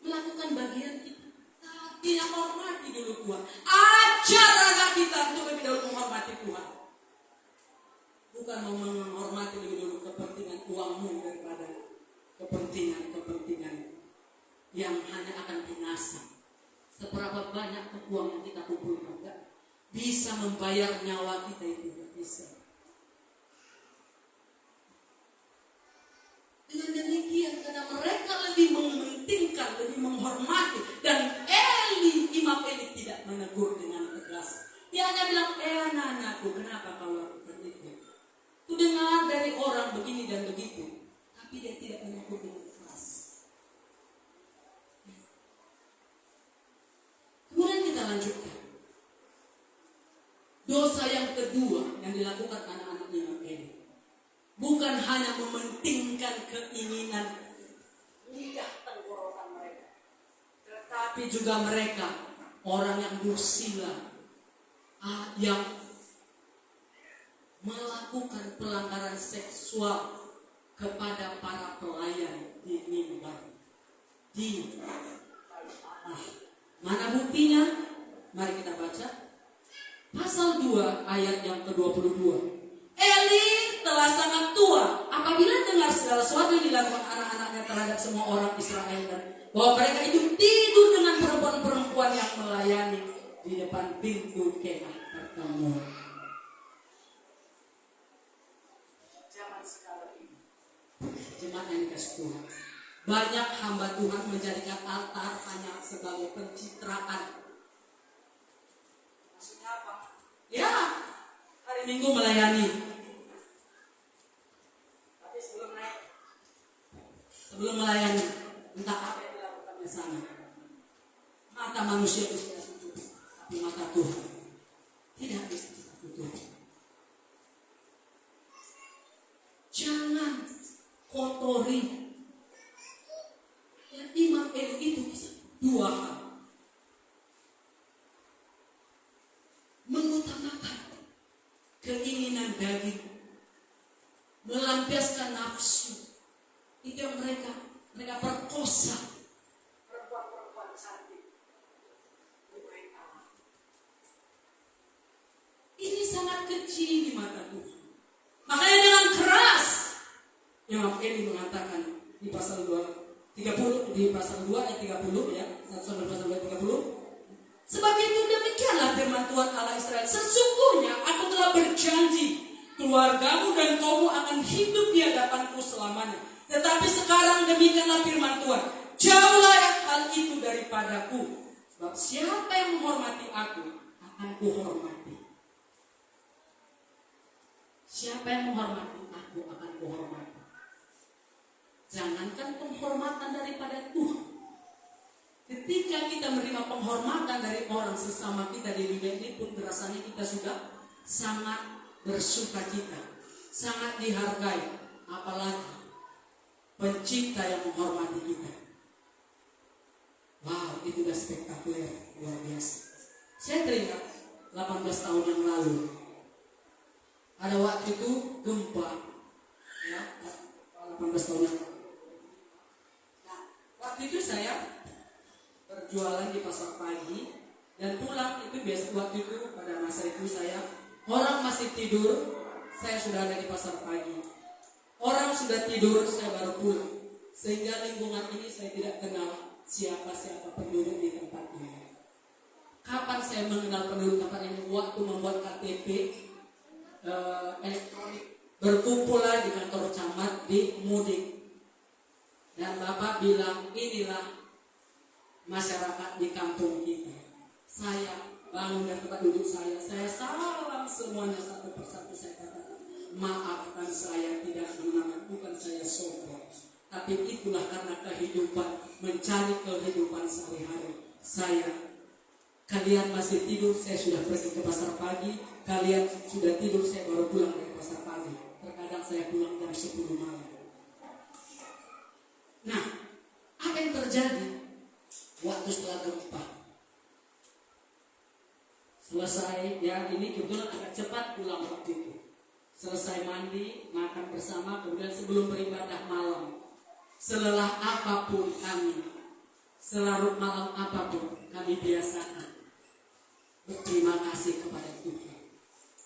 melakukan bagian kita. Tapi yang hormati dulu Tuhan. Ajar anak kita untuk lebih dahulu menghormati Tuhan. Bukan menghormati lebih dulu kepentingan uangmu daripada kepentingan yang hanya akan binasa. Seberapa banyak uang yang kita kumpulkan, gak bisa membayar nyawa kita itu, gak bisa. Dengan demikian, karena mereka lebih mementingkan, lebih menghormati, dan Imam Eli tidak menegur dengan tegas. Dia hanya bilang, anak-anakku, kenapa kau lakukan itu? Ku dengar dari orang begini dan begitu, tapi dia tidak menegur dengan keras. Kemudian kita lanjutkan. Dosa yang kedua yang dilakukan anak-anak Imam Eli, bukan hanya mementingkan keinginan lidah tenggorokan mereka, tetapi juga mereka orang yang dursila, yang melakukan pelanggaran seksual kepada para pelayan di mimbar. Mana buktinya? Mari kita baca pasal 2 ayat yang ke-22. Eli telah sangat tua apabila dengar segala sesuatu yang dilakukan anak-anaknya terhadap semua orang Israel, dan bahwa mereka itu tidur dengan perempuan-perempuan yang melayani di depan pintu kemah pertemuan. Zaman sekarang ini, jemaat yang dikasih Tuhan, banyak hamba Tuhan menjadikan altar hanya sebagai pencitraan. Maksudnya apa? Ya, hari Minggu melayani. sebelum melayani, entah apa yang dilakukan di sana. Mata manusia bisa tutup, tapi mata Tuhan tidak bisa tutup. Jangan kotori. Dan Imam Eli itu bisa dua hal. Mengutamakan keinginan daging, melampiaskan nafsu. Itu yang mereka perkosa perempuan-perempuan cantik. Ini sangat kecil di mata Tuhan. Makanya dengan keras Imam Eli mengatakan di pasal 30, di pasal 2 ayat 30 ya, 1 sampai pasal 2 ayat 30. Sebab itu demikianlah firman Tuhan Allah Israel, sesungguhnya aku telah berjanji keluargamu dan kaummu akan hidup di hadapanku selamanya. Tetapi sekarang demikianlah firman Tuhan, jauhlah hal itu daripadaku. Sebab siapa yang menghormati aku akan kuhormati. Siapa yang menghormati aku akan kuhormati. Jangankan penghormatan daripada Tuhan. Ketika kita menerima penghormatan dari orang sesama kita di dunia ini pun rasanya kita sudah sangat bersuka cita, sangat dihargai. Apalagi pencipta yang menghormati kita. Wow, itu udah spektakuler, luar biasa. Saya teringat 18 tahun yang lalu. Ada waktu itu gempa, ya, 18 tahun yang lalu. Nah, waktu itu saya berjualan di pasar pagi dan pulang itu biasa. Waktu itu pada masa itu saya, orang masih tidur, saya sudah ada di pasar pagi. Orang sudah tidur, saya baru pulang. Sehingga lingkungan ini saya tidak kenal siapa-siapa penduduk di tempat ini. Kapan saya mengenal penduduk tempat ini? Waktu membuat KTP elektronik, berkumpullah di kantor camat di Mudik. Dan Bapak bilang, inilah masyarakat di kampung kita. Saya bangun dari tempat duduk saya salam semuanya satu persatu. Saya katakan, maafkan saya tidak mengenal, bukan saya sombong, tapi itulah karena kehidupan, mencari kehidupan sehari-hari. Kalian masih tidur, saya sudah pergi ke pasar pagi. Kalian sudah tidur, saya baru pulang dari pasar pagi. Terkadang saya pulang jam 10 malam. Nah, apa yang terjadi waktu setelah gempa? Selesai, ya ini kebetulan agak cepat pulang waktu itu. Selesai mandi, makan bersama, kemudian sebelum beribadah malam, selelah apapun kami, selarut malam apapun kami biasakan berterima kasih kepada Tuhan.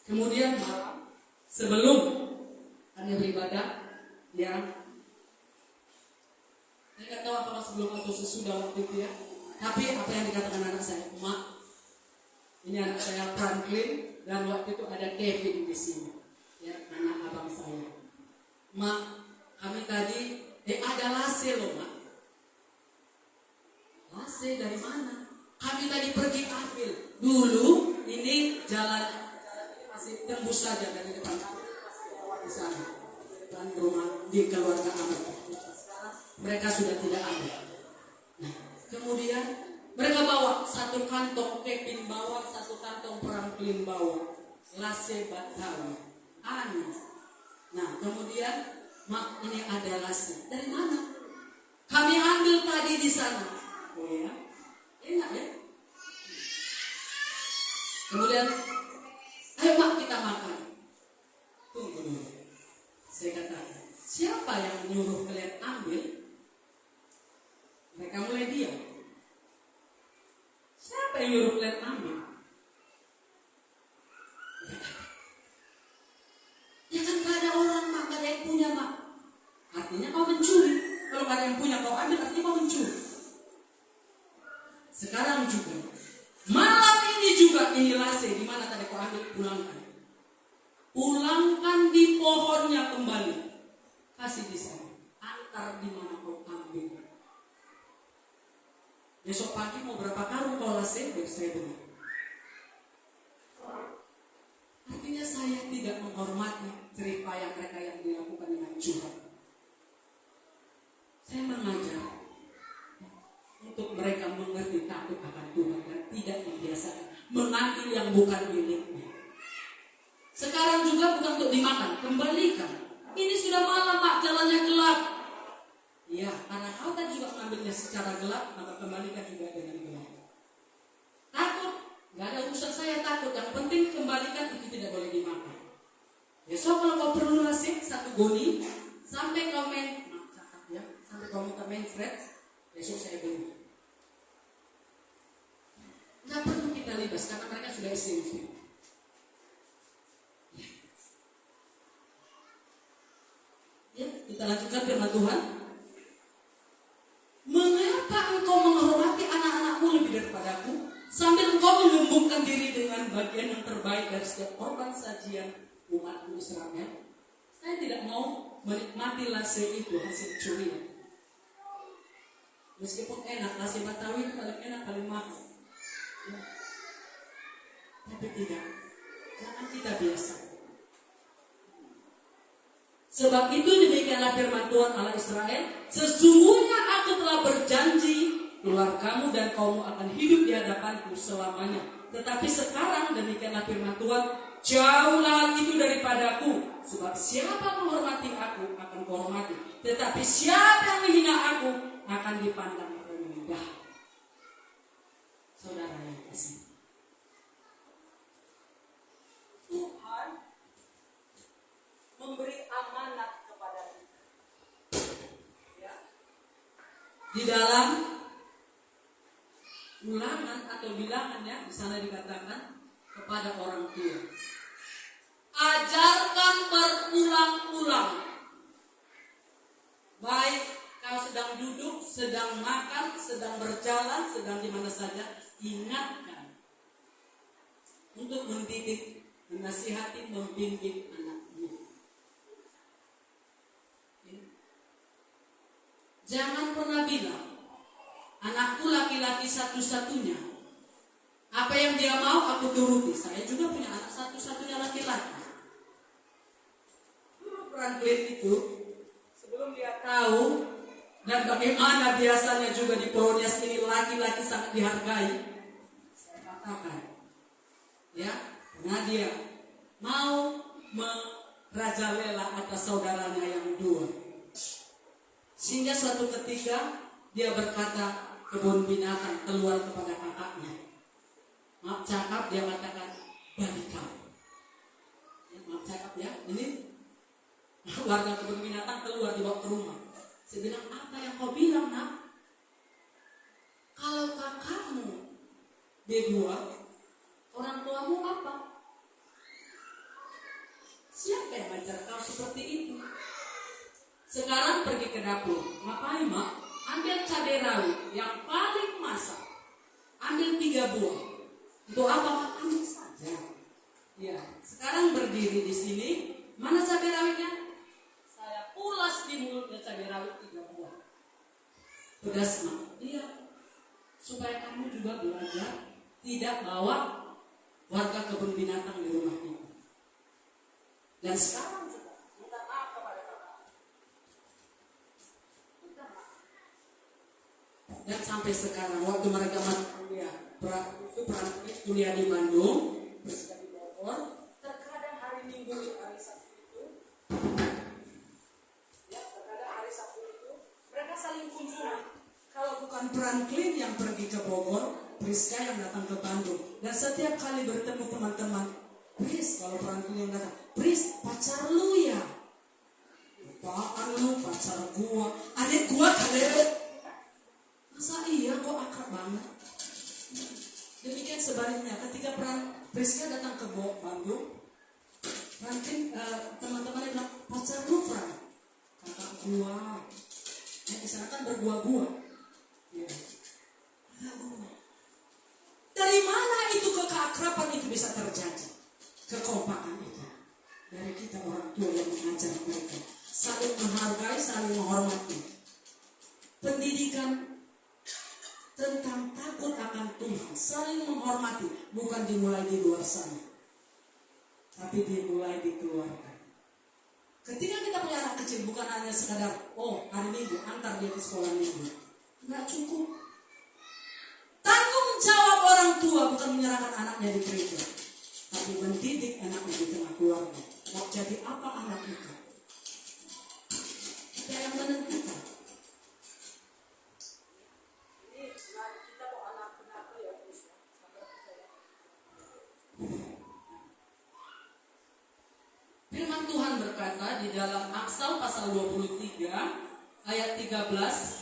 Kemudian malam sebelum kami beribadah, ya, saya nggak tahu apakah sebelum atau sesudah waktu itu ya. Tapi apa yang dikatakan anak saya, Mak, ini anak saya Franklin dan waktu itu ada Kevin di sini, ya, anak abang saya. Mak, kami tadi ada lase loh, Mak. Lase dari mana? Kami tadi pergi ambil. Dulu ini jalan ini masih tembus saja dari depan kami, masih lewat di sana. Dan rumah di keluarga anak. Mereka sudah tidak ada. Nah, kemudian mereka bawa satu kantong, Kevin bawa satu kantong, Franklin bawa lase Batawi. Aneh. Nah, kemudian, Mak, ini ada lase. Dari mana? Kami ambil tadi di sana. Oh ya, enak ya. Kemudian, ayo Mak, kita makan. Tunggu dulu. Saya katakan, siapa yang menyuruh kalian ambil? Mereka mulai diam. Siapa yang nyuruh kalian ambil? Ya kan gak ada orang, Mak, gak ada yang punya, Mak. Artinya kau mencuri. Kalau gak ada yang punya kau ambil, artinya kau mencuri. Sekarang juga, malam ini juga, ini lase. Di mana tadi kau ambil, pulangkan. Pulangkan di pohonnya kembali. Kasih di sana. Antar di mana kau ambil. Besok pagi mau berapa karung kau lase, saya beli. Artinya saya tidak menghormati jerih payah mereka yang dilakukan dengan curang. Saya menikmati yang bukan miliknya. Sekarang juga bukan untuk dimakan, kembalikan. Ini sudah malam Pak, jalannya gelap. Ya, karena kau tadi juga mengambilnya secara gelap, maka kembalikan juga dengan gelap. Takut, nggak ada urusan saya takut. Yang penting kembalikan, itu tidak boleh dimakan. Besok kalau kau perlu nasi satu goni, sampai kau main, ya, sampai kau minta main Fred, besok saya beli. Nggak perlu kita libas karena mereka sudah SMP. Ya, kita lanjutkan firman Tuhan. Mengapa engkau menghormati anak-anakmu lebih daripadaku, sambil engkau menyembuhkan diri dengan bagian yang terbaik dari setiap korban sajian umatku Israel? Saya tidak mau menikmati lase itu, hasil curian. Meskipun enak, lase Batawi itu paling enak, paling mahal. Ya. Tapi tidak, jangan kita biasa. Sebab itu demikianlah firman Tuhan Allah Israel, sesungguhnya aku telah berjanji keluargamu dan kaummu akan hidup di hadapanku selamanya. Tetapi sekarang demikianlah firman Tuhan, jauhlah itu daripadaku. Sebab siapa menghormati aku akan kuhormati, tetapi siapa yang menghina aku akan dipandang rendah. Saudara yang kasih, Tuhan memberi amanat kepada kita. Ya. Di dalam ulangan atau bilangannya di sana dikatakan kepada orang tua, ajarkan berulang-ulang. Baik kau sedang duduk, sedang makan, sedang berjalan, sedang di mana saja, ingatkan untuk mendidik, menasihati, membimbing anakmu. Jangan pernah bilang, anakku laki-laki satu-satunya, apa yang dia mau aku turuti. Saya juga punya anak satu-satunya laki-laki. Dulu Franklin itu, sebelum dia tahu dan bagaimana biasanya juga di Polonias ini laki-laki sangat dihargai, saya katakan, ya, karena dia mau merajalela atas saudaranya yang dua. Sehingga suatu ketika dia berkata, kebun binatang keluar kepada kakaknya. Maaf cakap, dia katakan, bagi kau. Ya, maaf cakap ya, ini warga kebun binatang keluar dibawa ke rumah. Saya bilang, apa yang kau bilang nak? Kalau kakakmu B2, orang tuamu apa? Siapa yang ngajar kau seperti itu? Sekarang pergi ke dapur. Ngapain mak? Ambil cabai rawit yang paling masak. Ambil 3 buah. Untuk apa mak? Ambil saja. Ya. Sekarang berdiri di sini. Mana cabai rawitnya? Saya pulas di mulutnya cabai rawit 3 buah. Pedas mak. Iya. Supaya kamu juga belajar tidak bawa warga kebun binatang di rumah kita. Dan sekarang juga minta maaf kepada kakak. Minta maaf. Dan sampai sekarang waktu mereka kuliah, kuliah di Bandung, bersekolah di Bogor, terkadang hari Minggu, hari Sabtu itu, ya terkadang hari Sabtu itu, mereka saling kunjungan. Kalau bukan Franklin yang pergi ke Bogor, Priska yang datang ke Bandung. Dan setiap kali bertemu teman-teman, Pris, kalau Franklin yang datang, Pris, pacar lu ya? Apaan lu, pacar gua? Adik gua kali. Masa iya kok akrab banget? Demikian sebaliknya, ketika Priska datang ke Bandung, Franklin, teman-teman bilang, pacar lu Fran? Kakak gua. Di sana kan bergua-gua. Ya. Dari mana itu keakraban itu bisa terjadi? Kekompakan itu dari kita orang tua yang mengajar mereka saling menghargai, saling menghormati. Pendidikan tentang takut akan Tuhan, saling menghormati, bukan dimulai di luar sana, tapi dimulai di keluarga. Ketika kita punya anak kecil, bukan hanya sekadar hari Minggu antar dia ke sekolah minggu, nggak cukup. Tanggung jawab orang tua bukan menyerahkan anak anaknya di gereja, tapi mendidik anaknya di tengah keluarga. Mau jadi apa anak itu? Kita yang menentukan. Firman Tuhan berkata di dalam Amsal pasal 23 ayat 13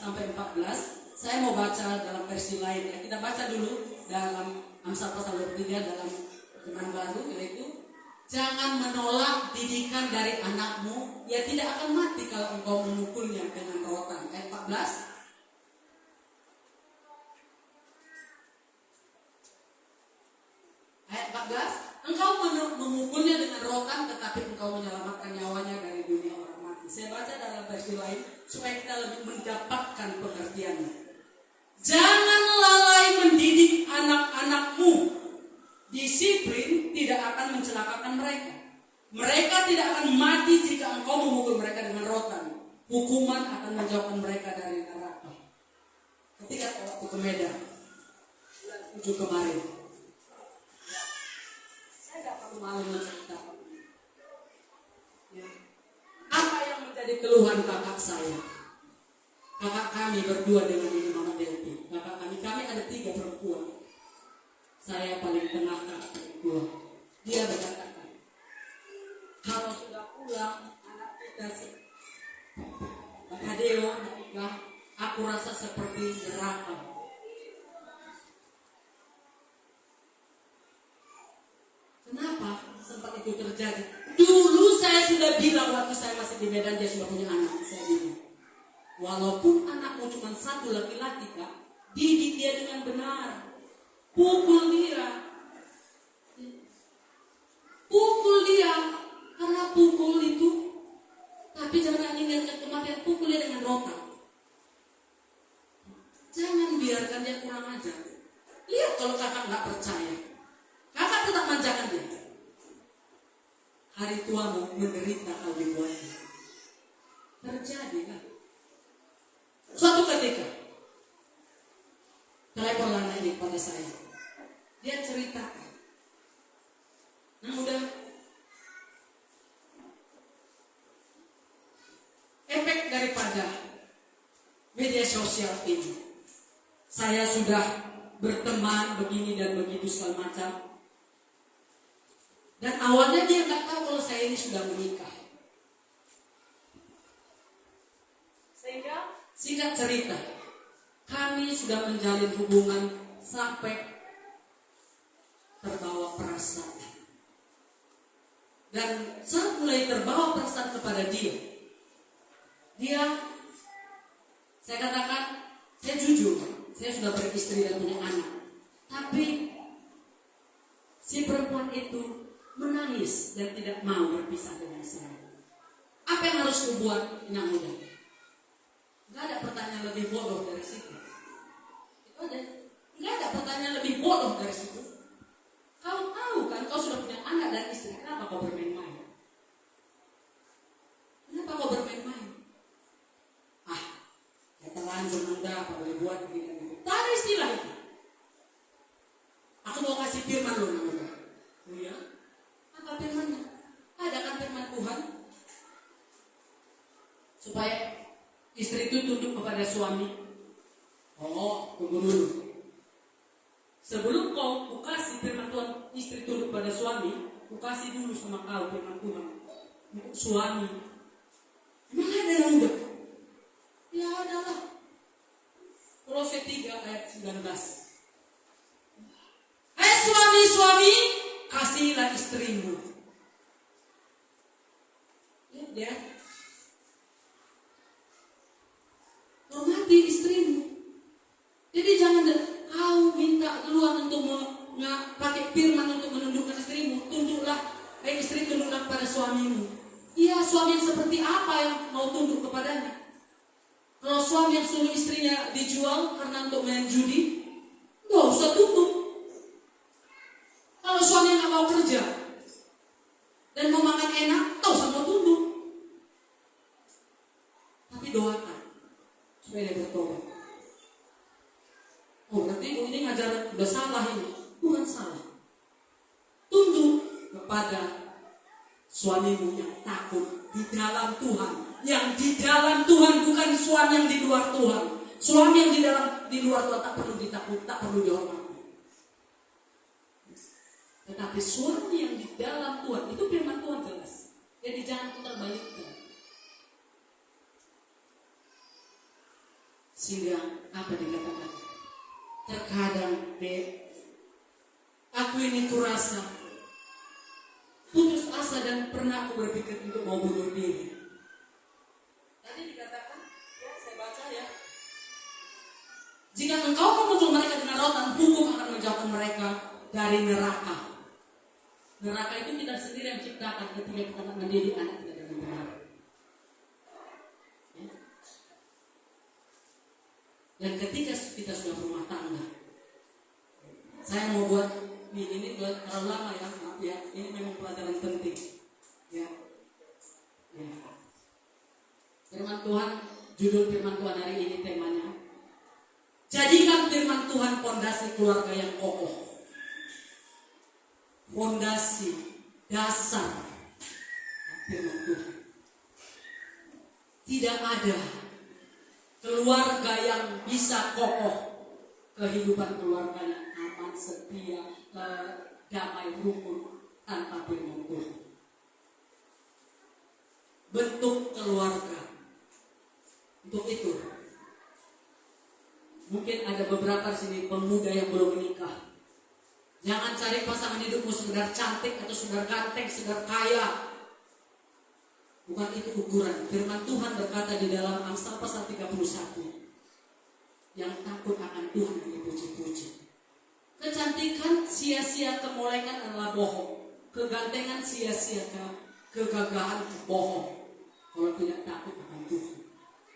sampai 14. Saya mau baca dalam versi lain ya. Kita baca dulu dalam Amsal pasal 23 dalam Terjemahan Baru, yaitu jangan menolak didikan dari anakmu, ia tidak akan mati kalau engkau memukulnya dengan rotan. Ayat 14. Ayat 14. Engkau memukulnya dengan rotan, tetapi engkau menyelamatkan nyawanya dari dunia orang mati. Saya baca dalam versi lain supaya kita lebih mendapatkan pengertiannya. Jangan lalai mendidik anak-anakmu. Disiplin tidak akan mencelakakan mereka. Mereka tidak akan mati jika engkau memukul mereka dengan rotan. Hukuman akan menjauhkan mereka dari neraka. Ketika waktu ke Medan, bulan 7 kemarin, saya tidak perlu malu menceritakan. Ya. Apa yang menjadi keluhan kakak saya? Kakak kami berdua dengan ini Mama Delpi. Kakak kami ada 3 perempuan. Saya paling tengah kakak kedua. Dia berkata, kalau sudah pulang anak kita Kakak Dewa menikah, aku rasa seperti neraka. Kenapa sempat itu terjadi? Dulu saya sudah bilang waktu saya masih di Medan, dia sudah punya anak. Saya bilang, walaupun anakmu cuma 1 laki-laki, Kak, didik dia dengan benar. Pukul dia. Pukul dia. Karena pukul itu, tapi jangan ingatkan kematian, pukul dia dengan rotan. Jangan biarkan dia kurang ajar. Lihat kalau kakak nggak percaya, kakak tetap manjakan dia. Hari tuamu menderita kau dibuatnya. Terjadi kan? Suatu ketika, teleponlah ini pada saya. Dia ceritakan, nah udah efek daripada media sosial ini. Saya sudah berteman begini dan begitu segala macam. Dan awalnya dia nggak tahu kalau saya ini sudah menikah. Sehingga singkat cerita, kami sudah menjalin hubungan sampai terbawa perasaan. Dan saat mulai terbawa perasaan kepada dia, saya katakan, saya jujur, saya sudah beristri dan punya anak. Tapi si perempuan itu menangis dan tidak mau berpisah dengan saya. Apa yang harus kubuat, Inang Muda? Gak ada pertanyaan lebih bodoh dari situ. Itu aja. Gak ada pertanyaan lebih bodoh dari situ. Kau tahu kan, kau sudah punya anak dan istri. Kenapa kau bermain-main? Kenapa kau bermain-main? Ya terlanjur Anda apa boleh buat begini. Tak ada istilah itu. Aku mau kasih firman loh namanya. Oh ya? Apa firmannya? Ada kan firman Tuhan? Supaya istri itu tunduk kepada suami. Oh, tunggu dulu. Sebelum kau kasih firman Tuhan, istri tunduk pada suami, ku kasih dulu sama kau firman Tuhan untuk suami. Emang ada yang udah? Ya adalah. Kolose 3 ayat 19. Hai suami-suami, kasihilah istrimu. Lihat ya. Hormati istrimu. Jadi jangan kau minta keluar untuk pakai firman untuk menundukkan istrimu. Tunduklah, istri tunduklah pada suamimu. Iya, suami yang seperti apa yang mau tunduk kepadanya? Kalau suami yang suruh istrinya dijual karena untuk main judi, nggak usah tunduk. Kalau suami yang nggak mau kerja dan mau makan enak, nggak usah mau tunduk. Tapi doakan supaya dia bertobat. Oh, berarti ibu ini ngajar udah salah ini. Bukan salah. Suamimu yang takut di dalam Tuhan. Yang di dalam Tuhan, bukan suami yang di luar Tuhan. Suami yang di luar Tuhan tak perlu ditakut, tak perlu dihormati. Tetapi suami yang di dalam Tuhan, itu firman Tuhan jelas. Jadi jangan putar balikkan. Sehingga apa dikatakan? Terkadang aku ini kurasa putus asa dan pernah aku berpikir untuk mau bunuh diri. Tadi dikatakan, ya saya baca ya. Jika engkau memukul mereka dengan rotan, hukum akan menjauhkan mereka dari neraka. Neraka itu tidak sendiri yang ciptakan ketika kita mendidik anak kita dengan benar. Ya. Dan ketika kita sudah berumah tangga, saya mau buat ini buat terlalu lama ya, maaf ya, ini memang pelajaran penting. Ya. Firman Tuhan, judul firman Tuhan hari ini temanya, jadikan firman Tuhan fondasi keluarga yang kokoh. Fondasi dasar firman Tuhan. Tidak ada keluarga yang bisa kokoh, kehidupan keluarganya aman, setia, damai, rukun tanpa firman Tuhan. Bentuk keluarga. Untuk itu, mungkin ada beberapa di sini pemuda yang belum menikah. Jangan cari pasangan hidupmu sekedar cantik atau sekedar ganteng, sekedar kaya. Bukan itu ukuran. Firman Tuhan berkata di dalam Amsal pasal 31, yang takut akan Tuhan yang dipuji-puji. Kecantikan sia-sia, kemolekan adalah bohong. Kegantengan sia-sia, kegagahan bohong. Kalau tidak takut akan Tuhan,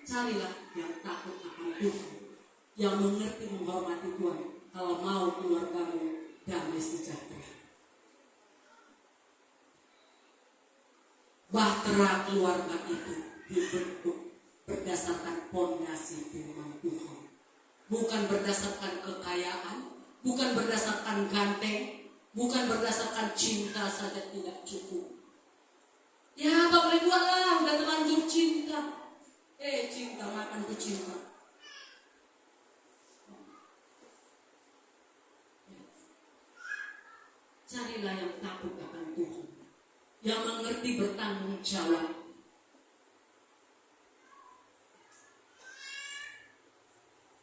carilah yang takut akan Tuhan, yang mengerti menghormati Tuhan. Kalau mau keluargamu damai sejahtera. Bahtera keluarga itu dibentuk berdasarkan fondasi firman Tuhan. Bukan berdasarkan kekayaan, bukan berdasarkan ganteng, bukan berdasarkan cinta saja tidak cukup. Ya, apa boleh buat lah, udah terlanjur cinta. Cinta makan tuh cinta. Carilah yang takut akan Tuhan, yang mengerti bertanggung jawab.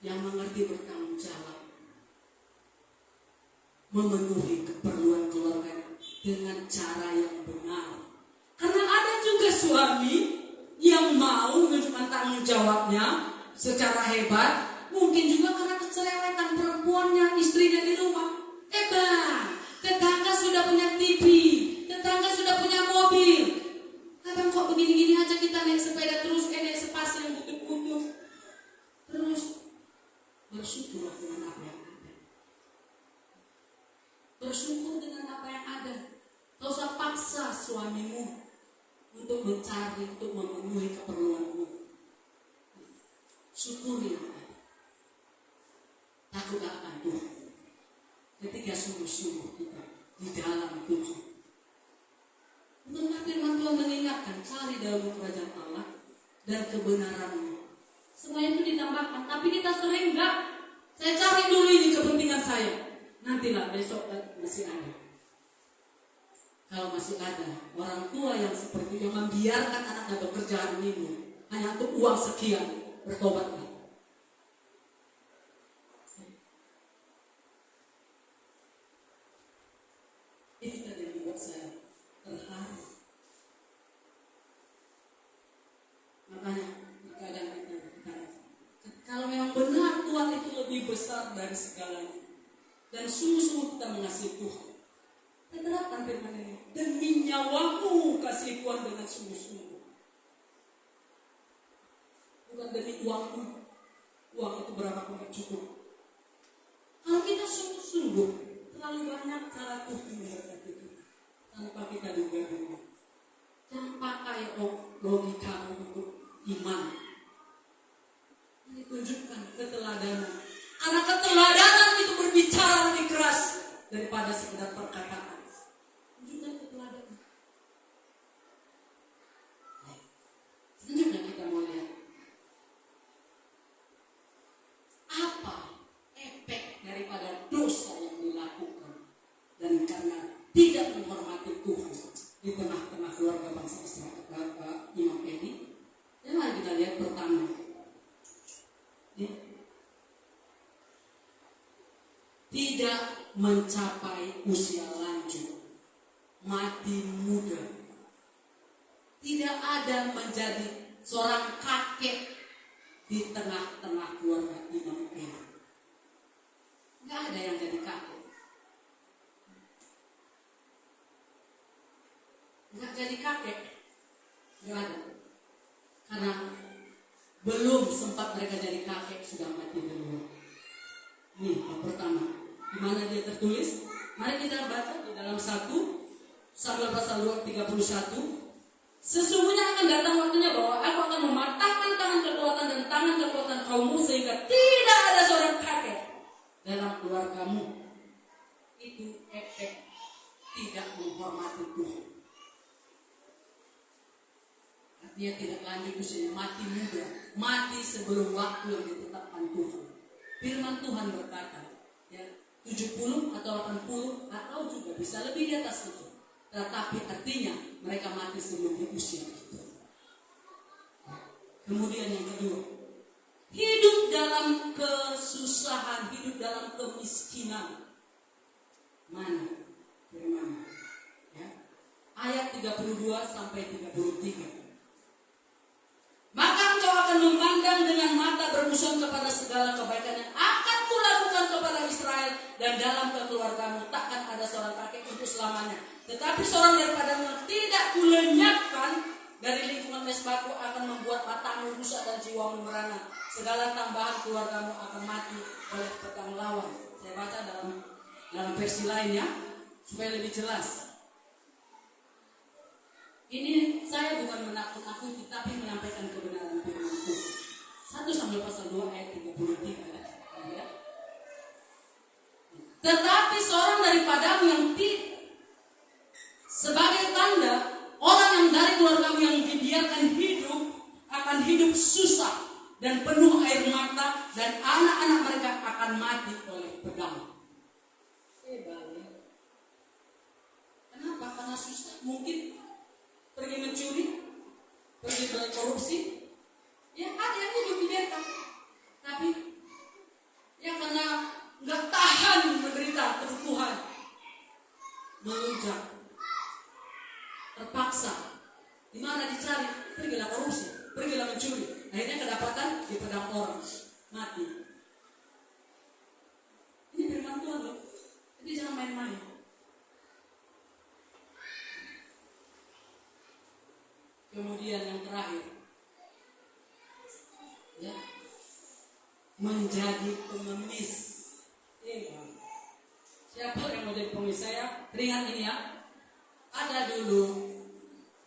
Yang mengerti bertanggung jawab, memenuhi keperluan keluarga dengan cara yang benar. Karena ada juga suami yang mau menunjukkan tanggung jawabnya secara hebat, mungkin juga karena kecerewetan perempuannya, istrinya di rumah. Tetangga sudah punya TV, tetangga sudah punya mobil. Abang kok begini-gini aja kita naik sepeda terus, naik sepasi yang butuh-butuh. Terus bersyukurlah dengan apa yang ada. Bersyukur dengan apa yang ada. Tak usah paksa suamimu untuk mencari, untuk memenuhi keperluanmu. Syukuri yang ada. Takut akan Tuhan. Ketika sungguh-sungguh kita di dalam Tuhan. Benar firman Tuhan mengingatkan, cari dalam kerajaan Allah dan kebenarannya. Semua itu ditambahkan, tapi kita sering enggak. Saya cari dulu ini kepentingan saya. Nantilah besok masih ada. Kalau masih ada orang tua yang seperti yang membiarkan anaknya bekerja hari minggu hanya untuk uang sekian, bertobatlah. Ini tadi yang membuat saya terharu. Makanya kadang kita kalau memang benar Tuhan itu lebih besar dari segalanya dan sungguh-sungguh kita mengasihi Tuhan, kita terapkan firman ini. Demi nyawamu kasih Tuhan dengan sungguh-sungguh, bukan demi uangmu. Uang itu berapa pun cukup. Kalau kita sungguh-sungguh, terlalu banyak cara Tuhan memberkati kita tanpa kita duga-duga. Jangan pakai logikamu untuk iman. Ini tunjukkan keteladanan. Karena keteladanan itu berbicara lebih keras daripada sekedar perkataan. Tunjukkan keteladanan. karena tidak menghormati Tuhan di tengah-tengah keluarga bangsa Israel, Imam Edi. Dan mari kita lihat pertama, ya. Tidak mencapai usia lanjut, mati muda. Tidak ada menjadi seorang kakek di tengah-tengah keluarga Imam Edi. Nggak ada yang jadi kakek. Nggak jadi kakek. Nggak ada. Karena belum sempat mereka jadi kakek sudah mati duluan. Ini yang pertama. Di mana dia tertulis? Mari kita baca di dalam 1 Samuel pasal 2:31. Sesungguhnya akan datang waktunya bahwa aku akan mematahkan tangan kekuatan dan tangan kekuatan kaummu sehingga tidak ada seorang kakek dalam keluargamu. Itu efek tidak menghormati Tuhan. Artinya tidak lanjut usianya, mati muda, mati sebelum waktu yang ditetapkan Tuhan. Firman Tuhan berkata, ya, 70 atau 80 atau juga bisa lebih di atas itu. Tetapi artinya mereka mati sebelum di usia itu. Kemudian yang kedua, hidup dalam kesusahan, hidup dalam kemiskinan. Mana firman? Ya. Ayat 32 sampai 33. Maka engkau akan memandang dengan mata bermusuhan kepada segala kebaikan yang akan kulakukan kepada Israel, dan dalam kekeluargamu takkan ada seorang kakek untuk selamanya. Tetapi seorang daripadamu yang tidak kulenyapkan dari lingkungan mesbahku akan membuat matamu rusak dan jiwamu merana. Segala tambahan keluargamu akan mati oleh pedang lawan. Saya baca dalam versi lainnya supaya lebih jelas. Ini saya bukan menakut-nakuti, tapi menyampaikan kebenaran firman Tuhan. 1 Samuel pasal 2 ayat 33. Ya. Tetapi seorang daripadamu yang sebagai tanda orang yang dari keluargamu yang dibiarkan hidup akan hidup susah dan penuh air mata, dan anak-anak mereka akan mati oleh pedang. Kenapa? Karena susah. Mungkin pergi mencuri, pergi berkorupsi, ya ada yang hidup dibiarkan. Tapi ya karena nggak tahan menderita kebutuhan, melunjak, terpaksa. Di mana dicari? Pergilah korupsi, pergilah mencuri. Akhirnya kedapatan di pedang orang, mati. Ini firman Tuhan loh. Jadi jangan main-main. Kemudian yang terakhir, ya, menjadi pengemis. Siapa yang mau jadi pengemis? Saya teringat ini ya. Ada dulu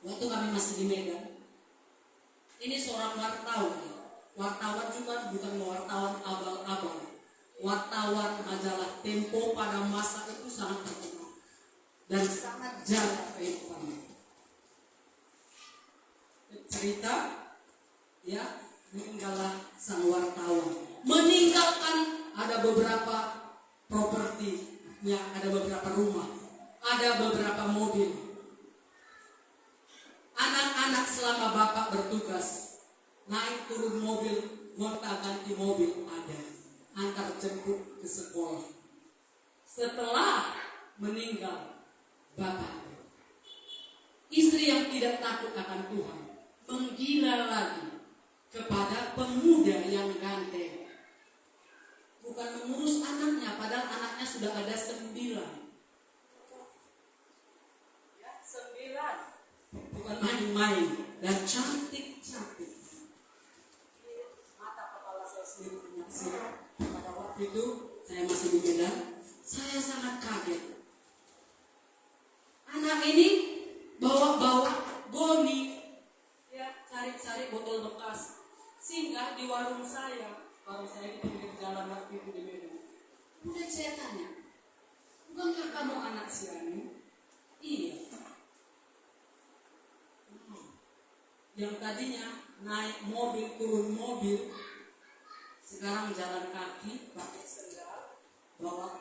waktu kami masih di Medan. Ini seorang wartawan. Wartawan juga bukan wartawan abal-abal. Wartawan majalah Tempo pada masa itu sangat terkenal dan sangat jarak kehidupannya. Cerita, ya, meninggallah sang wartawan, meninggalkan ada beberapa properti, ya, ada beberapa rumah, ada beberapa mobil. Anak-anak selama bapak bertugas naik turun mobil, gonta-ganti mobil ada, antar jemput ke sekolah. Setelah meninggal bapak, istri yang tidak takut akan Tuhan menggila lagi kepada pemuda yang ganteng. Bukan mengurus anaknya, padahal anaknya sudah ada 9. Ya, 9. Bukan main-main, dan cantik-cantik. Mata kepala saya sendiri menyaksikan. Pada waktu itu saya masih di Medan, saya sangat kaget. Anak ini bawa goni, cari-cari botol bekas, singgah di warung saya di pinggir jalan waktu itu di Medan. Kemudian saya tanya, bukankah kamu anak si Ani? Iya. Yang tadinya naik mobil turun mobil, sekarang jalan kaki pakai sendal, bawa